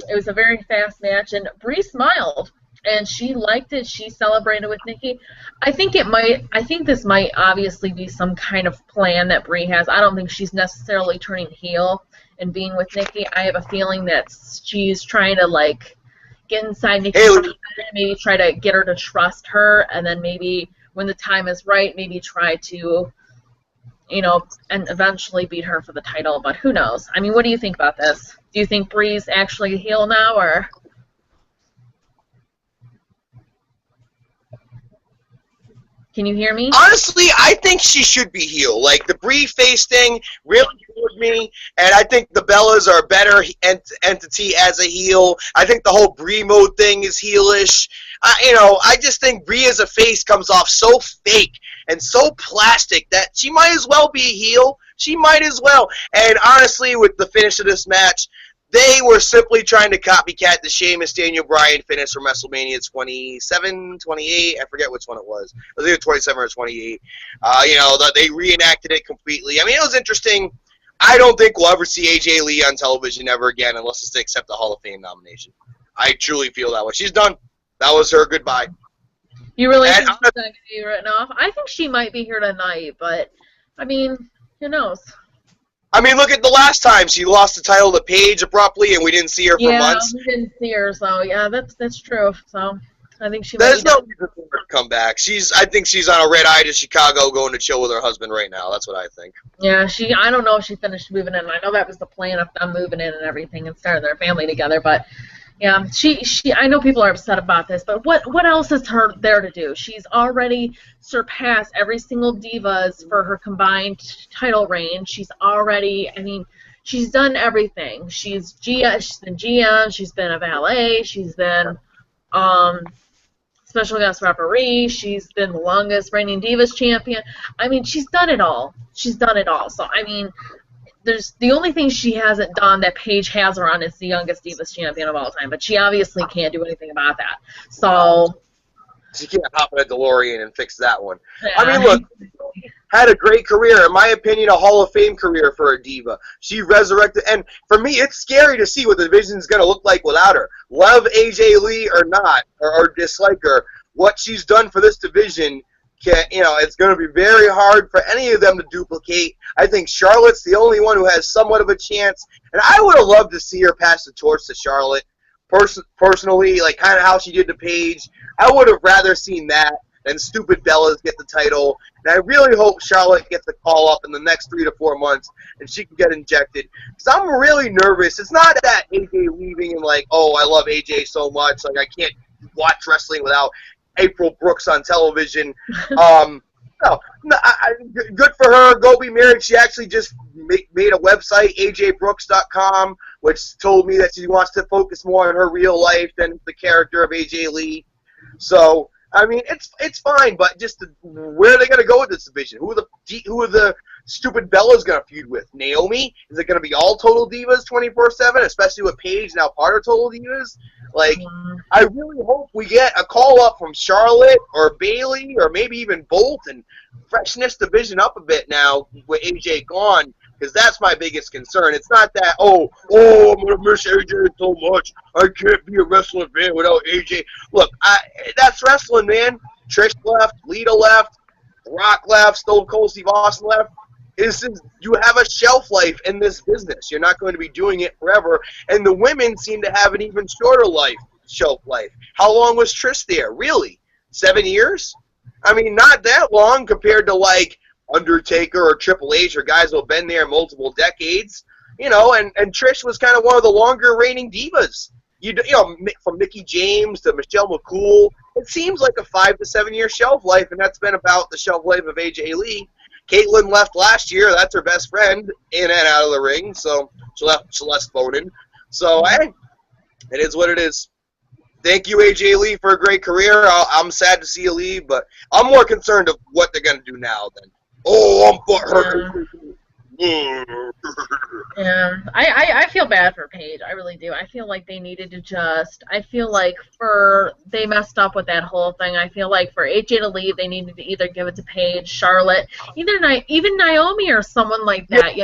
it was a very fast match, and Brie smiled. And she liked it. She celebrated with Nikki. I think this might obviously be some kind of plan that Brie has. I don't think she's necessarily turning heel and being with Nikki. I have a feeling that she's trying to like get inside Nikki, maybe try to get her to trust her, and then maybe when the time is right, maybe try to, and eventually beat her for the title. But who knows? I mean, what do you think about this? Do you think Brie's actually a heel now, or? Can you hear me? Honestly, I think she should be heel. Like, the Brie face thing really bored me, and I think the Bellas are a better entity as a heel. I think the whole Brie mode thing is heelish. I just think Brie as a face comes off so fake and so plastic that she might as well be a heel. She might as well. And honestly, with the finish of this match, they were simply trying to copycat the Sheamus Daniel Bryan finish from WrestleMania 27, 28. I forget which one it was. It was either 27 or 28. They reenacted it completely. I mean, it was interesting. I don't think we'll ever see AJ Lee on television ever again unless it's to accept the Hall of Fame nomination. I truly feel that way. She's done. That was her goodbye. You really think she's going to be written off? I think she might be here tonight, but, I mean, who knows? I mean, look at the last time she lost the title to Paige abruptly, and we didn't see her for months. Yeah, we didn't see her, so yeah, that's true. So I think she. There's no reason for her to come back. I think she's on a red eye to Chicago, going to chill with her husband right now. That's what I think. Yeah, I don't know if she finished moving in. I know that was the plan of them moving in and everything and starting their family together, but. Yeah, I know people are upset about this, but what else is her there to do? She's already surpassed every single Divas for her combined title reign. She's already, I mean, she's done everything. She's been GM, she's been a valet, she's been special guest referee, she's been the longest reigning Divas champion. I mean, she's done it all. She's done it all. So, I mean, the only thing she hasn't done that Paige has her on is the youngest Divas champion of all time, but she obviously can't do anything about that. So she can't hop in a DeLorean and fix that one. Yeah. I mean, look, had a great career, in my opinion, a Hall of Fame career for a diva. She resurrected, and for me, it's scary to see what the division's going to look like without her. Love AJ Lee or not, or dislike her, what she's done for this division. It's going to be very hard for any of them to duplicate. I think Charlotte's the only one who has somewhat of a chance, and I would have loved to see her pass the torch to Charlotte. Personally, like kind of how she did to Paige, I would have rather seen that than stupid Bella's get the title. And I really hope Charlotte gets a call up in the next 3 to 4 months and she can get injected. Because I'm really nervous. It's not that AJ leaving and like, oh, I love AJ so much, like I can't watch wrestling without April Brooks on television. Good for her. Go be married. She actually just made a website, ajbrooks.com, which told me that she wants to focus more on her real life than the character of AJ Lee. So, I mean, it's fine, but just where are they going to go with this division? Who are the stupid Bella's going to feud with? Naomi? Is it going to be all Total Divas 24/7, especially with Paige now part of Total Divas? Like, I really hope we get a call up from Charlotte or Bayley or maybe even Bolt and freshen this division up a bit now with AJ gone, because that's my biggest concern. It's not that, I'm going to miss AJ so much. I can't be a wrestling fan without AJ. Look, that's wrestling, man. Trish left, Lita left, Rock left, Stone Cold Steve Austin left. You have a shelf life in this business. You're not going to be doing it forever. And the women seem to have an even shorter shelf life. How long was Trish there? Really? 7 years? I mean, not that long compared to, like, Undertaker or Triple H or guys who have been there multiple decades. And Trish was kind of one of the longer reigning divas. From Mickie James to Michelle McCool. It seems like a 5 to 7 year shelf life, and that's been about the shelf life of AJ Lee. Caitlyn left last year. That's her best friend in and out of the ring. So she left Celeste Bonin. So, hey, it is what it is. Thank you, AJ Lee, for a great career. I'm sad to see you leave, but I'm more concerned of what they're going to do now than, I'm butthurt. Yeah, I feel bad for Paige. I really do. I feel like they needed to I feel like they messed up with that whole thing. I feel like for AJ to leave, they needed to either give it to Paige, Charlotte, even Naomi or someone like that,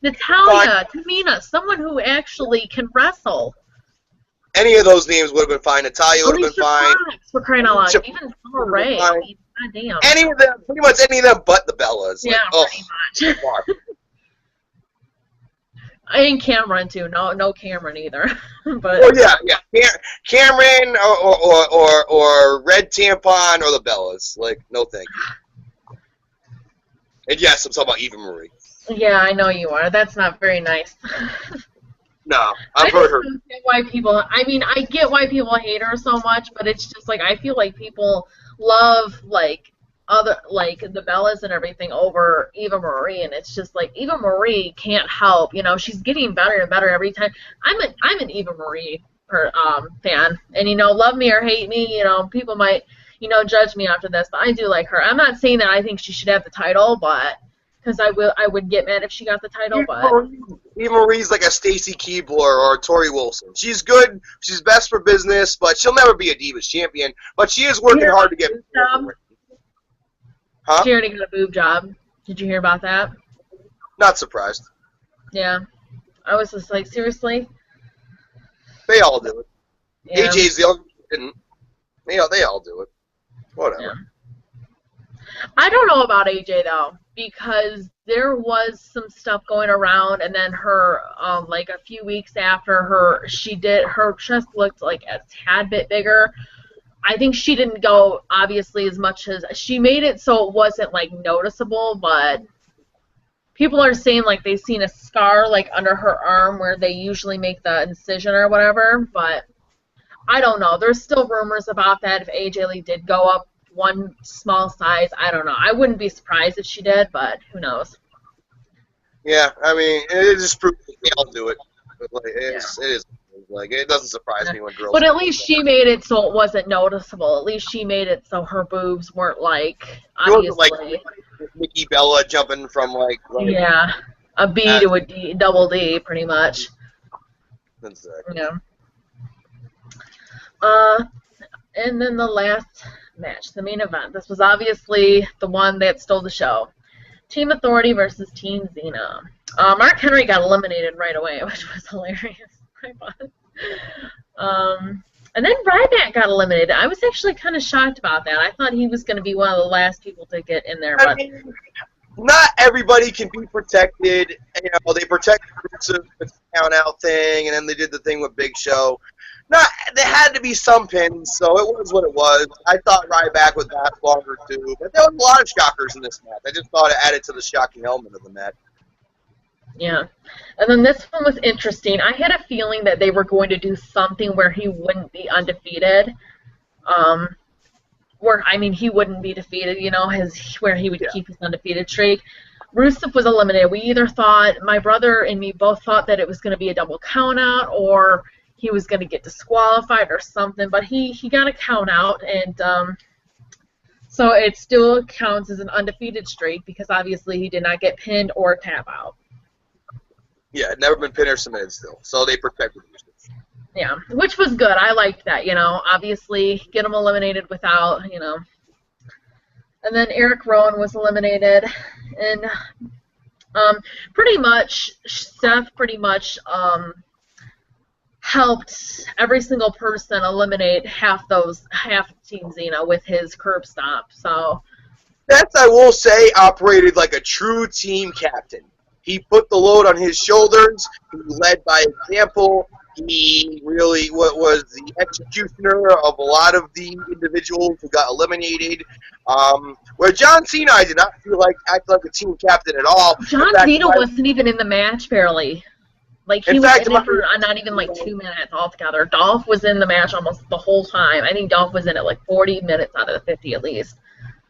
Natalya, Tamina, someone who actually can wrestle. Any of those names would have been fine. Natalya would have been fine. For crying out loud. Even Summer Rae. I mean, goddamn. Any of them, pretty much any of them but the Bellas. Yeah, pretty much. And Cameron too. No Cameron either. But Cameron or Red Tampon or the Bellas. Like, no thank you. And yes, I'm talking about Eva Marie. Yeah, I know you are. That's not very nice. No, I've heard her. I get why people hate her so much, but it's just like I feel like people love the Bellas and everything over Eva Marie, and it's just like Eva Marie can't help. She's getting better and better every time. I'm an Eva Marie fan, and love me or hate me, people might judge me after this, but I do like her. I'm not saying that I think she should have the title, but because I would get mad if she got the title, but Eva Marie's like a Stacy Keibler or a Tori Wilson. She's good, she's best for business, but she'll never be a Divas champion. But she is working hard to get. Huh? She already got a boob job. Did you hear about that? Not surprised. Yeah. I was just like, seriously? They all do it. Yeah. AJ's the only one who didn't. They all do it. Whatever. Yeah. I don't know about AJ, though, because there was some stuff going around, and then her, like a few weeks after her chest looked like a tad bit bigger. I think she didn't go, obviously, as much as, she made it so it wasn't, like, noticeable, but people are saying, like, they've seen a scar, like, under her arm where they usually make the incision or whatever, but I don't know. There's still rumors about that. If AJ Lee did go up one small size, I don't know. I wouldn't be surprised if she did, but who knows? Yeah, I mean, it just proves that they all do it. But, like, it is. Like, it doesn't surprise me when girls. But at least she made it so it wasn't noticeable. At least she made it so her boobs weren't, like, obviously. Like Nikki Bella jumping from, like yeah, a B to a D, double D, pretty much. Exactly. Yeah. And then the last match, the main event. This was obviously the one that stole the show. Team Authority versus Team Xena. Mark Henry got eliminated right away, which was hilarious. I thought. And then Ryback got eliminated. I was actually kind of shocked about that. I thought he was going to be one of the last people to get in there. I mean, not everybody can be protected. You know, they protect the count-out thing, and then they did the thing with Big Show. There had to be some pins, so it was what it was. I thought Ryback would last longer, too. But there was a lot of shockers in this match. I just thought it added to the shocking element of the match. Yeah. And then this one was interesting. I had a feeling that they were going to do something where he wouldn't be undefeated. He wouldn't be defeated, you know, where he would keep his undefeated streak. Rusev was eliminated. We either thought, my brother and me both thought that it was going to be a double count-out, or he was going to get disqualified or something, but he got a count-out, and so it still counts as an undefeated streak because obviously he did not get pinned or tap out. Yeah, never been pinned or submitted still, so they protected Rusev. Yeah, which was good. I liked that, you know. Obviously, get him eliminated without, you know. And then Eric Rowan was eliminated, and pretty much Seth helped every single person eliminate half Team Xena with his curb stomp. So Seth, I will say, operated like a true team captain. He put the load on his shoulders. He led by example. He really was the executioner of a lot of the individuals who got eliminated. Where John Cena, I did not feel like acted like a team captain at all. John Cena wasn't even in the match, barely. Like, he was in it for not even, like, 2 minutes altogether. Dolph was in the match almost the whole time. I think Dolph was in it, like, 40 minutes out of the 50 at least.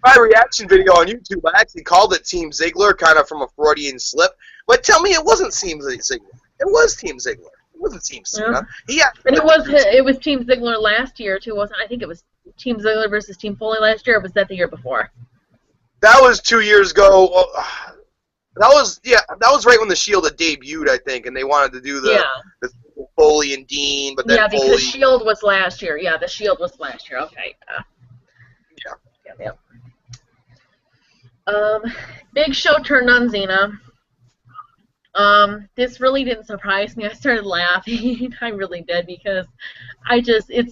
My reaction video on YouTube, I actually called it Team Ziggler, kind of from a Freudian slip. But tell me it wasn't Team Ziggler. It was Team Ziggler. It wasn't Team Cena. Yeah. And it was Team Ziggler last year, too, wasn't it? I think it was Team Ziggler versus Team Foley last year, or was that the year before? That was 2 years ago. That was right when the Shield had debuted, I think, and they wanted to do the Foley and Dean, but then because the Shield was last year. Yeah, the Shield was last year. Okay. Yeah. Big Show turned on Xena. This really didn't surprise me. I started laughing. I really did, because I didn't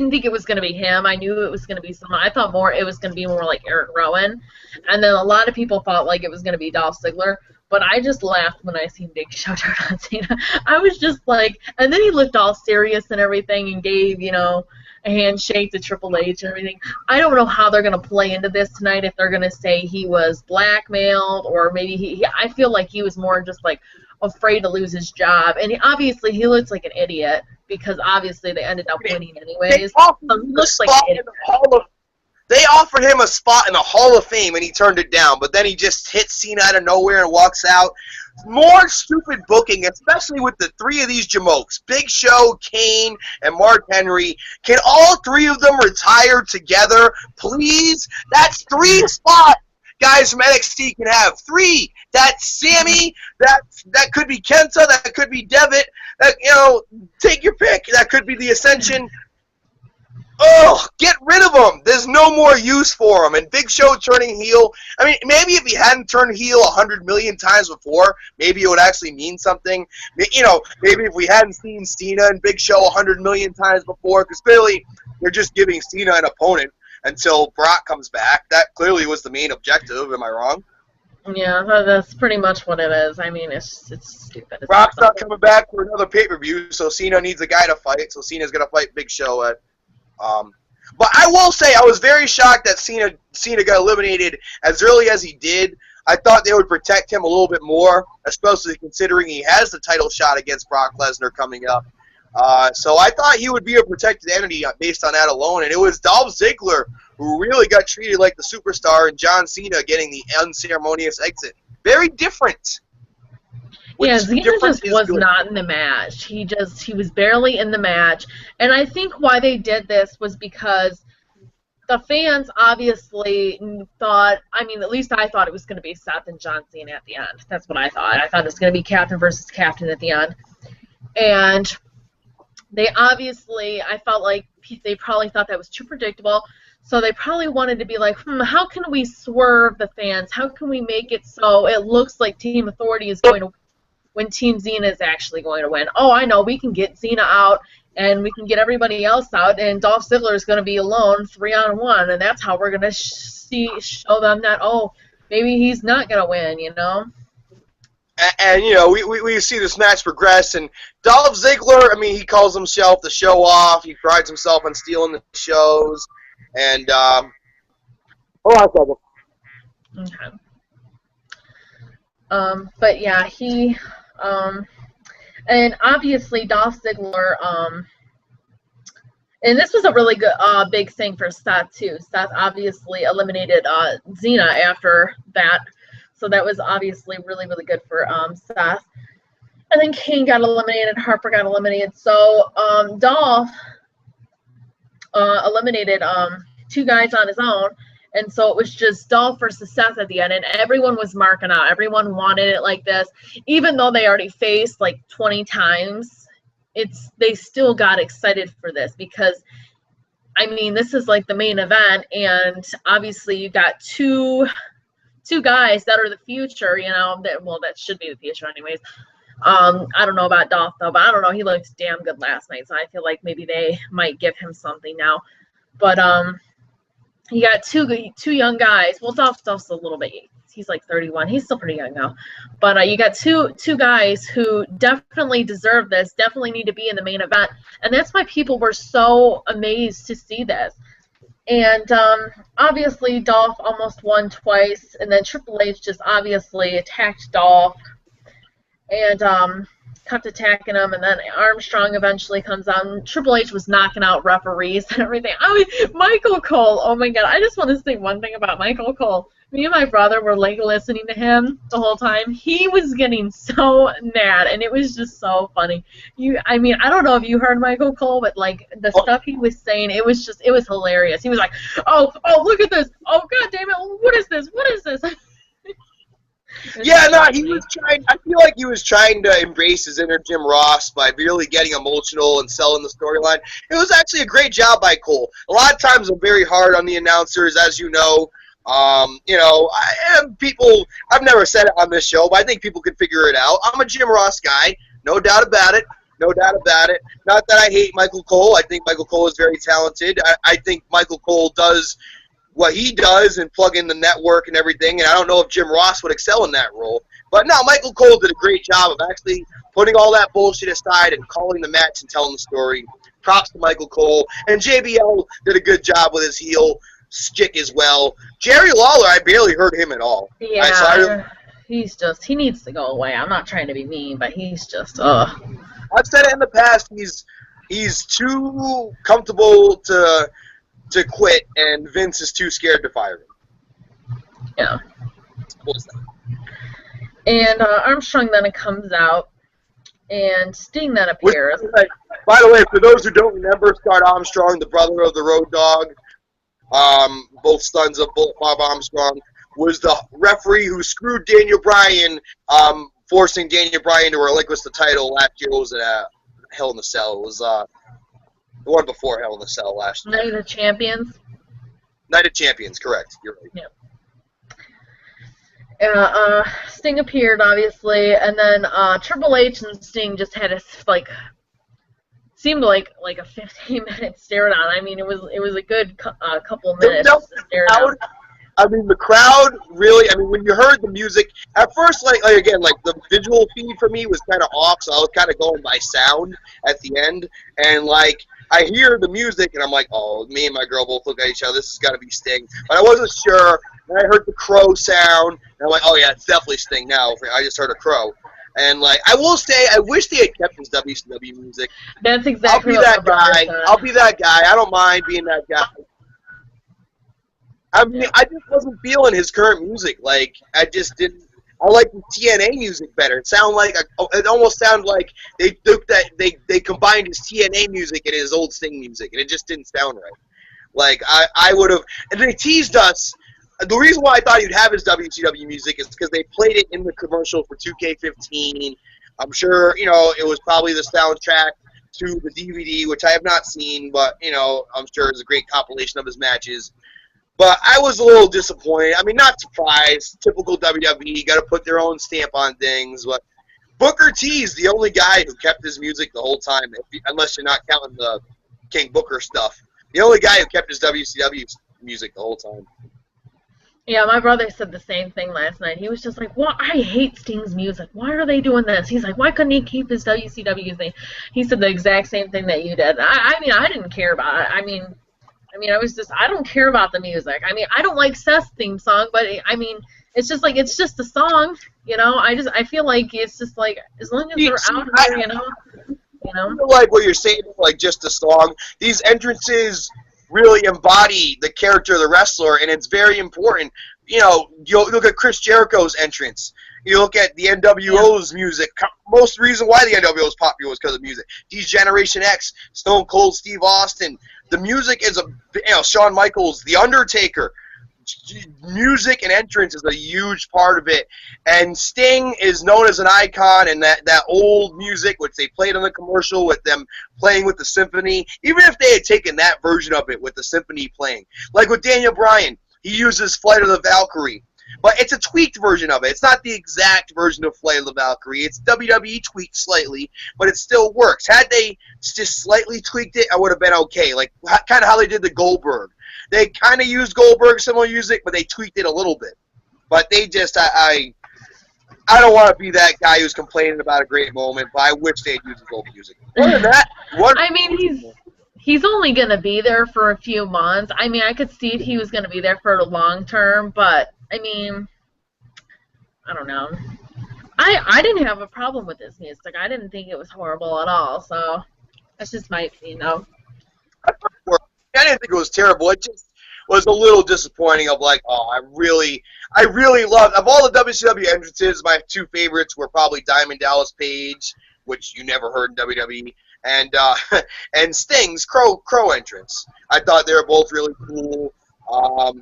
think it was going to be him. I knew it was going to be someone. I thought it was going to be more like Eric Rowan. And then a lot of people thought like it was going to be Dolph Ziggler. But I just laughed when I seen Big Show turn on Cena. I was just like, and then he looked all serious and everything and gave, you know, a handshake to Triple H and everything. I don't know how they're going to play into this tonight, if they're going to say he was blackmailed, or maybe I feel like he was more just like afraid to lose his job. And obviously he looks like an idiot, because obviously they ended up winning anyways. They offered him a spot in the Hall of Fame, and he turned it down. But then he just hits Cena out of nowhere and walks out. More stupid booking, especially with the three of these jamokes. Big Show, Kane, and Mark Henry. Can all three of them retire together, please? That's 3 spots guys from NXT can have. 3. That's Sammy. That could be Kenta. That could be Devitt. Take your pick. That could be the Ascension. Oh, get rid of him. There's no more use for him. And Big Show turning heel, I mean, maybe if he hadn't turned heel 100 million times before, maybe it would actually mean something. You know, maybe if we hadn't seen Cena and Big Show 100 million times before, because clearly they're just giving Cena an opponent until Brock comes back. That clearly was the main objective. Am I wrong? Yeah, that's pretty much what it is. I mean, it's stupid. It's Brock's not not coming back for another pay-per-view, so Cena needs a guy to fight. So Cena's gonna fight Big Show at. But I will say I was very shocked that Cena got eliminated as early as he did. I thought they would protect him a little bit more, especially considering he has the title shot against Brock Lesnar coming up. So I thought he would be a protected entity based on that alone, and it was Dolph Ziggler who really got treated like the superstar, and John Cena getting the unceremonious exit. Very different. Yeah, Cena just was not in the match. He was barely in the match, and I think why they did this was because the fans obviously thought, I mean, at least I thought it was going to be Seth and John Cena at the end. That's what I thought. I thought it was going to be captain versus captain at the end. And they obviously, I felt like they probably thought that was too predictable. So they probably wanted to be like, how can we swerve the fans? How can we make it so it looks like Team Authority is going to when Team Xena is actually going to win? Oh, I know, we can get Xena out, and we can get everybody else out, and Dolph Ziggler is going to be alone 3-on-1, and that's how we're going to show them that, oh, maybe he's not going to win, you know? And you know, we see this match progress, and Dolph Ziggler, I mean, he calls himself the show off. He prides himself on stealing the shows. And, hold on a second. Okay. But yeah, he, and obviously Dolph Ziggler, and this was a really good, big thing for Seth too. Seth obviously eliminated, Xena after that. So that was obviously really, really good for, Seth. And then Kane got eliminated, Harper got eliminated. So, Dolph, eliminated, 2 guys on his own, and so it was just Dolph versus Seth at the end, and everyone was marking out. Everyone wanted it like this, even though they already faced like 20 times. They still got excited for this because, I mean, this is like the main event, and obviously you got two guys that are the future. You know, that should be the future, anyways. I don't know about Dolph though, but I don't know. He looked damn good last night, so I feel like maybe they might give him something now. But you got two young guys. Well, Dolph's a little bit. He's like 31. He's still pretty young now. But you got two guys who definitely deserve this. Definitely need to be in the main event, and that's why people were so amazed to see this. And obviously Dolph almost won twice, and then Triple H just obviously attacked Dolph, and kept attacking him, and then Armstrong eventually comes on. Triple H was knocking out referees and everything. I mean, Michael Cole, oh my god, I just want to say one thing about Michael Cole. Me and my brother were like listening to him the whole time. He was getting so mad, and it was just so funny. I mean, I don't know if you heard Michael Cole, but like the stuff he was saying, it was hilarious. He was like, oh, look at this. Oh, god damn it, what is this? Yeah, no, he was trying. I feel like he was trying to embrace his inner Jim Ross by really getting emotional and selling the storyline. It was actually a great job by Cole. A lot of times I'm very hard on the announcers, as you know. You know, I've never said it on this show, but I think people can figure it out. I'm a Jim Ross guy, no doubt about it. No doubt about it. Not that I hate Michael Cole. I think Michael Cole is very talented. I think Michael Cole does what he does and plug in the network and everything, and I don't know if Jim Ross would excel in that role. But no, Michael Cole did a great job of actually putting all that bullshit aside and calling the match and telling the story. Props to Michael Cole. And JBL did a good job with his heel stick as well. Jerry Lawler, I barely heard him at all. Yeah, he needs to go away. I'm not trying to be mean, but he's just, I've said it in the past, he's too comfortable to quit, and Vince is too scared to fire him. Yeah. What was that? And Armstrong then comes out, and Sting then appears. By the way, for those who don't remember, Scott Armstrong, the brother of the Road Dogg, both sons of both Bob Armstrong, was the referee who screwed Daniel Bryan, forcing Daniel Bryan to relinquish the title last year. What was it? Hell in the Cell. It was the one before Hell in the Cell last year. Night of Champions? Night of Champions, correct. You're right. Yeah. Sting appeared, obviously, and then Triple H and Sting just had a, seemed like a 15-minute stare down. I mean, it was a good couple of minutes to stare down. I mean, the crowd really. I mean, when you heard the music at first, like again, like the visual feed for me was kind of off, so I was kind of going by sound at the end, and like I hear the music, and I'm like, oh, me and my girl both look at each other. This has got to be Sting, but I wasn't sure. And I heard the crow sound, and I'm like, oh yeah, it's definitely Sting now. I just heard a crow. And like I will say, I wish they had kept his WCW music. That's exactly I'll be what that guy. I'll be that guy. I don't mind being that guy. I mean, I just wasn't feeling his current music. Like I just didn't. I like the TNA music better. It sounded like it almost sounded like they took that they combined his TNA music and his old Sting music, and it just didn't sound right. Like I would have, and they teased us. The reason why I thought he'd have his WCW music is because they played it in the commercial for 2K15. I'm sure, you know, it was probably the soundtrack to the DVD, which I have not seen, but, you know, I'm sure it's a great compilation of his matches. But I was a little disappointed. I mean, not surprised. Typical WWE, got to put their own stamp on things. But Booker T's the only guy who kept his music the whole time, unless you're not counting the King Booker stuff. The only guy who kept his WCW music the whole time. Yeah, my brother said the same thing last night. He was just like, "Well, I hate Sting's music. Why are they doing this?" He's like, "Why couldn't he keep his WCW thing?" He said the exact same thing that you did. I mean, I didn't care about it. I mean, I was just, I don't care about the music. I mean, I don't like Seth's theme song, but I mean, it's just like, it's just a song, you know. I feel like it's just like, as long as they're out there, you know. I feel like what you're saying, like just a song. These entrances really embody the character of the wrestler, and it's very important. You know, you look at Chris Jericho's entrance. You look at the NWO's music. Most reason why the NWO is popular was because of music. Generation X, Stone Cold Steve Austin. The music is Shawn Michaels, The Undertaker. Music and entrance is a huge part of it, and Sting is known as an icon, and that old music which they played on the commercial with them playing with the symphony, even if they had taken that version of it with the symphony playing, like with Daniel Bryan, he uses Flight of the Valkyrie, but it's a tweaked version of it. It's not the exact version of Flight of the Valkyrie. It's WWE tweaked slightly, but it still works. Had they just slightly tweaked it, I would have been okay, like kind of how they did the Goldberg. They kind of used Goldberg similar music, but they tweaked it a little bit. But they just, I don't want to be that guy who's complaining about a great moment, but I wish they'd used his old music. Other than that, I mean, he's only going to be there for a few months. I mean, I could see if he was going to be there for the long term, but, I mean, I don't know. I didn't have a problem with his music. I didn't think it was horrible at all, so that's just my opinion, though. I didn't think it was terrible. It just was a little disappointing of like, oh, I really loved, of all the WCW entrances, my two favorites were probably Diamond Dallas Page, which you never heard in WWE, and Sting's Crow entrance. I thought they were both really cool.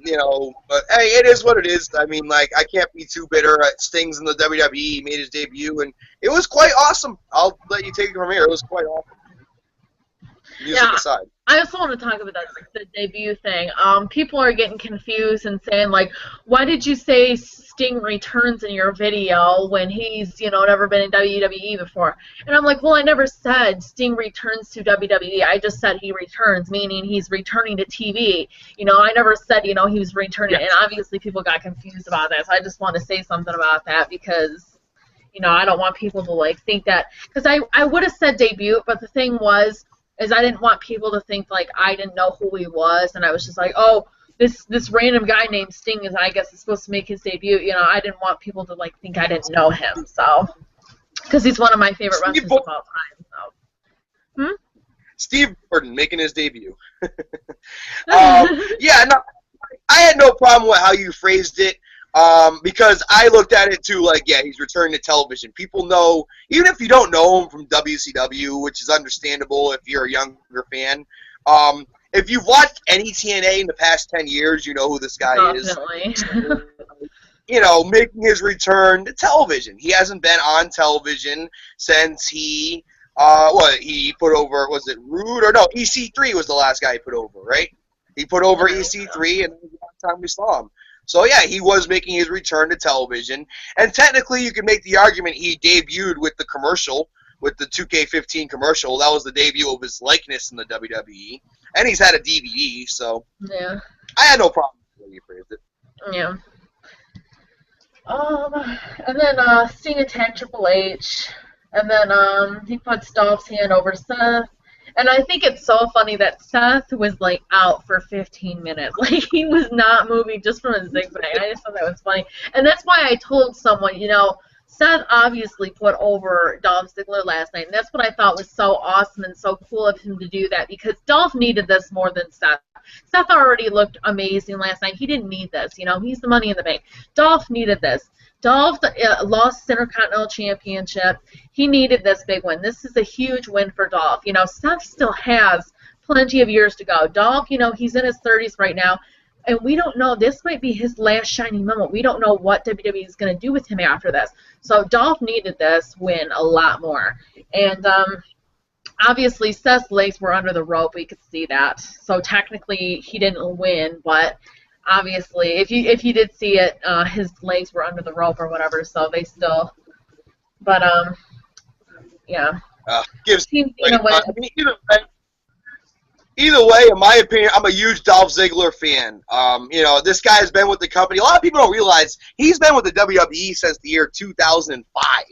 You know, but hey, it is what it is. I mean, like, I can't be too bitter. Sting's in the WWE, he made his debut, and it was quite awesome. I'll let you take it from here. It was quite awesome. Music aside. I also want to talk about the debut thing. People are getting confused and saying, like, why did you say Sting returns in your video when he's, you know, never been in WWE before? And I'm like, well, I never said Sting returns to WWE. I just said he returns, meaning he's returning to TV. You know, I never said, you know, he was returning. Yes. And obviously people got confused about that. So I just want to say something about that because, you know, I don't want people to, like, think that. Because I would have said debut, but the thing was, is I didn't want people to think like I didn't know who he was, and I was just like, oh, this random guy named Sting is, I guess, is supposed to make his debut. You know, I didn't want people to like think I didn't know him, so because he's one of my favorite wrestlers of all time. So, Steve Gordon making his debut. Yeah, no, I had no problem with how you phrased it. Because I looked at it too, like, yeah, he's returning to television. People know, even if you don't know him from WCW, which is understandable if you're a younger fan. If you've watched any TNA in the past 10 years, you know who this guy is. You know, making his return to television. He hasn't been on television since he put over, was it Rude? Or no, EC3 was the last guy he put over, right? He put over EC3, and that was the last time we saw him. So, yeah, he was making his return to television. And technically, you could make the argument he debuted with the commercial, with the 2K15 commercial. That was the debut of his likeness in the WWE. And he's had a DVD, so. Yeah. I had no problem with the way you phrased it. Yeah. Um, and then Sting attacked Triple H, and then he puts Dolph's hand over Seth. And I think it's so funny that Seth was like out for 15 minutes. Like he was not moving just from a zigzag. I just thought that was funny. And that's why I told someone, Seth obviously put over Dolph Ziggler last night. And that's what I thought was so awesome and so cool of him to do that, because Dolph needed this more than Seth. Seth already looked amazing last night. He didn't need this. He's the Money in the Bank. Dolph needed this. Dolph lost the Intercontinental Championship. He needed this big win. This is a huge win for Dolph. Seth still has plenty of years to go. Dolph, he's in his 30s right now, and we don't know. This might be his last shining moment. We don't know what WWE is going to do with him after this. So Dolph needed this win a lot more. And obviously, Seth's legs were under the rope. We could see that. So technically, he didn't win, but obviously, if you did see it, his legs were under the rope or whatever. So they still, but yeah. Gives either way, in my opinion, I'm a huge Dolph Ziggler fan. This guy has been with the company. A lot of people don't realize he's been with the WWE since the year 2005,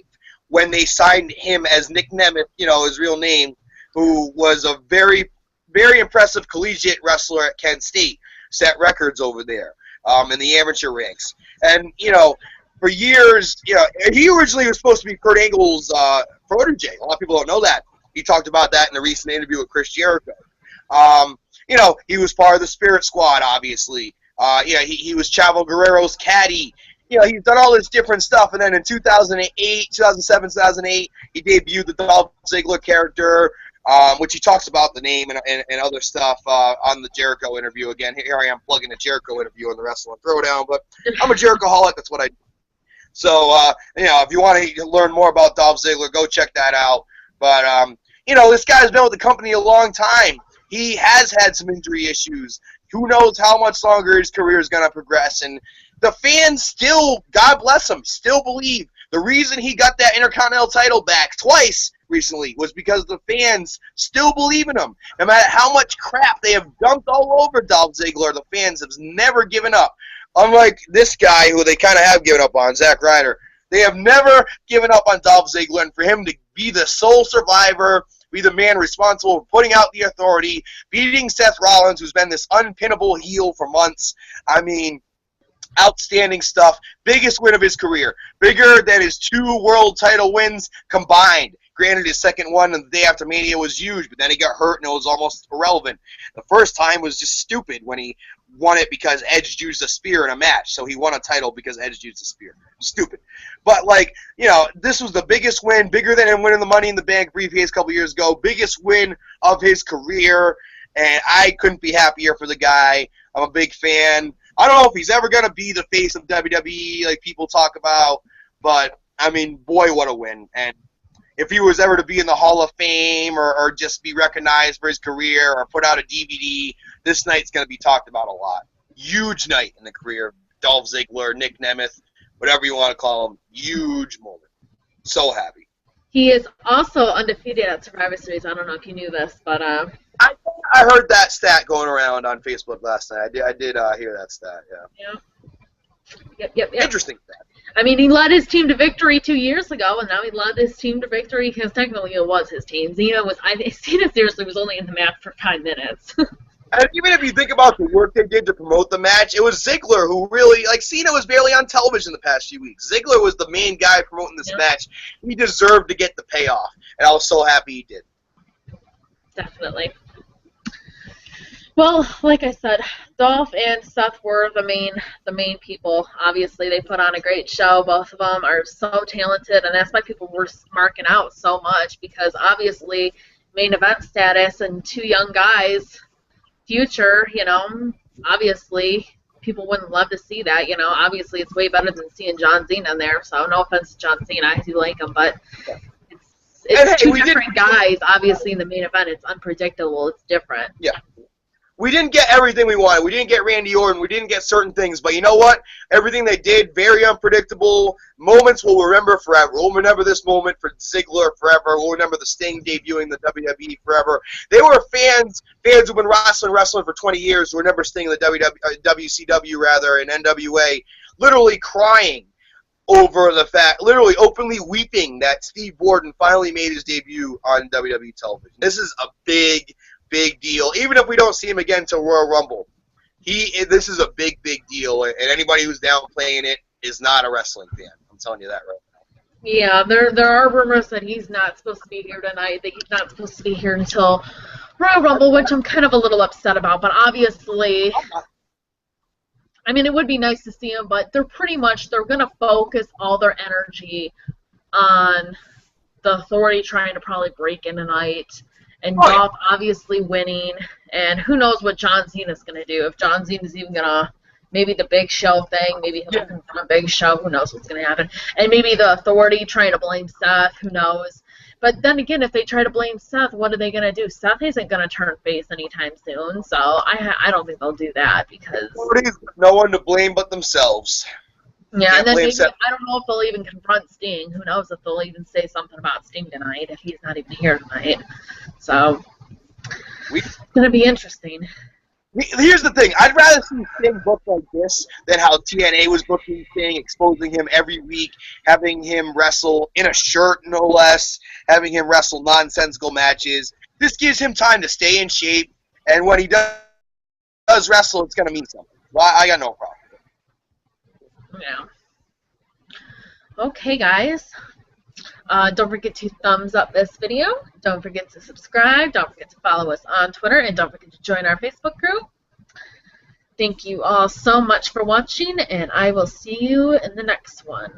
when they signed him as Nick Nemeth, his real name, who was a very, very impressive collegiate wrestler at Kent State, set records over there in the amateur ranks. And, for years, he originally was supposed to be Kurt Angle's protege. A lot of people don't know that. He talked about that in a recent interview with Chris Jericho. He was part of the Spirit Squad, obviously. He was Chavo Guerrero's caddy. He's done all this different stuff. And then in 2007, 2008, he debuted the Dolph Ziggler character, which he talks about the name and other stuff on the Jericho interview. Again, here I am plugging the Jericho interview on the Wrestling Throwdown, but I'm a Jerichoholic. That's what I do. So, if you want to learn more about Dolph Ziggler, go check that out. But, this guy's been with the company a long time. He has had some injury issues. Who knows how much longer his career is going to progress. And the fans still, God bless them, still believe. The reason he got that Intercontinental title back twice recently was because the fans still believe in him. No matter how much crap they have dumped all over Dolph Ziggler, the fans have never given up. Unlike this guy who they kind of have given up on, Zack Ryder. They have never given up on Dolph Ziggler, and for him to be the sole survivor, be the man responsible for putting out the Authority, beating Seth Rollins, who's been this unpinnable heel for months. I mean, outstanding stuff. Biggest win of his career. Bigger than his 2 world title wins combined. Granted, his second one the day after Mania was huge, but then he got hurt and it was almost irrelevant. The first time was just stupid when he won it because Edge used a spear in a match. So he won a title because Edge used a spear. Stupid. But, this was the biggest win, bigger than him winning the Money in the Bank briefcase a couple years ago, biggest win of his career, and I couldn't be happier for the guy. I'm a big fan. I don't know if he's ever going to be the face of WWE like people talk about, but, I mean, boy, what a win. And if he was ever to be in the Hall of Fame or just be recognized for his career or put out a DVD, this night's going to be talked about a lot. Huge night in the career of Dolph Ziggler, Nick Nemeth, whatever you want to call him. Huge moment. So happy. He is also undefeated at Survivor Series. I don't know if you knew this, but I heard that stat going around on Facebook last night. I did hear that stat. Yeah. Yep. Interesting stat. I mean, he led his team to victory 2 years ago, and now he led his team to victory because technically it was his team. Cena seriously was only in the match for 5 minutes. And even if you think about the work they did to promote the match, it was Ziggler who really, Cena was barely on television the past few weeks. Ziggler was the main guy promoting this match. He deserved to get the payoff, and I was so happy he did. Definitely. Well, like I said, Dolph and Seth were the main people. Obviously, they put on a great show. Both of them are so talented, and that's why people were marking out so much, because obviously main event status and 2 young guys, future, obviously people wouldn't love to see that. Obviously it's way better than seeing John Cena in there, so no offense to John Cena, I do like him, but it's 2 different guys, obviously, in the main event. It's unpredictable, it's different. Yeah. we didn't get everything we wanted. We didn't get Randy Orton. We didn't get certain things. But you know what? Everything they did, very unpredictable. Moments we'll remember forever. We'll remember this moment for Ziggler forever. We'll remember the Sting debuting the WWE forever. They were fans who've been wrestling for 20 years who remember Sting in the WCW, rather, and NWA, literally crying over the fact, literally openly weeping that Steve Borden finally made his debut on WWE television. This is a big deal. Even if we don't see him again till Royal Rumble, this is a big deal, and anybody who's downplaying it is not a wrestling fan. I'm telling you that right now. Yeah, there are rumors that he's not supposed to be here tonight, that he's not supposed to be here until Royal Rumble, which I'm kind of a little upset about, but obviously, I mean, it would be nice to see him, but they're going to focus all their energy on the Authority trying to probably break in tonight, and Dolph obviously winning, and who knows what John Cena's going to do. If John Cena's even going to, maybe the Big Show thing, maybe he'll confront Big Show, who knows what's going to happen. And maybe the Authority trying to blame Seth, who knows. But then again, if they try to blame Seth, what are they going to do? Seth isn't going to turn face anytime soon, so I don't think they'll do that, because no one to blame but themselves. Yeah, and then maybe, I don't know if they'll even confront Sting. Who knows if they'll even say something about Sting tonight if he's not even here tonight. So, it's going to be interesting. Here's the thing. I'd rather see Sting booked like this than how TNA was booking Sting, exposing him every week, having him wrestle in a shirt, no less, having him wrestle nonsensical matches. This gives him time to stay in shape, and when he does wrestle, it's going to mean something. Well, I got no problem. Yeah. Okay, guys. Don't forget to thumbs up this video. Don't forget to subscribe. Don't forget to follow us on Twitter. And don't forget to join our Facebook group. Thank you all so much for watching, and I will see you in the next one.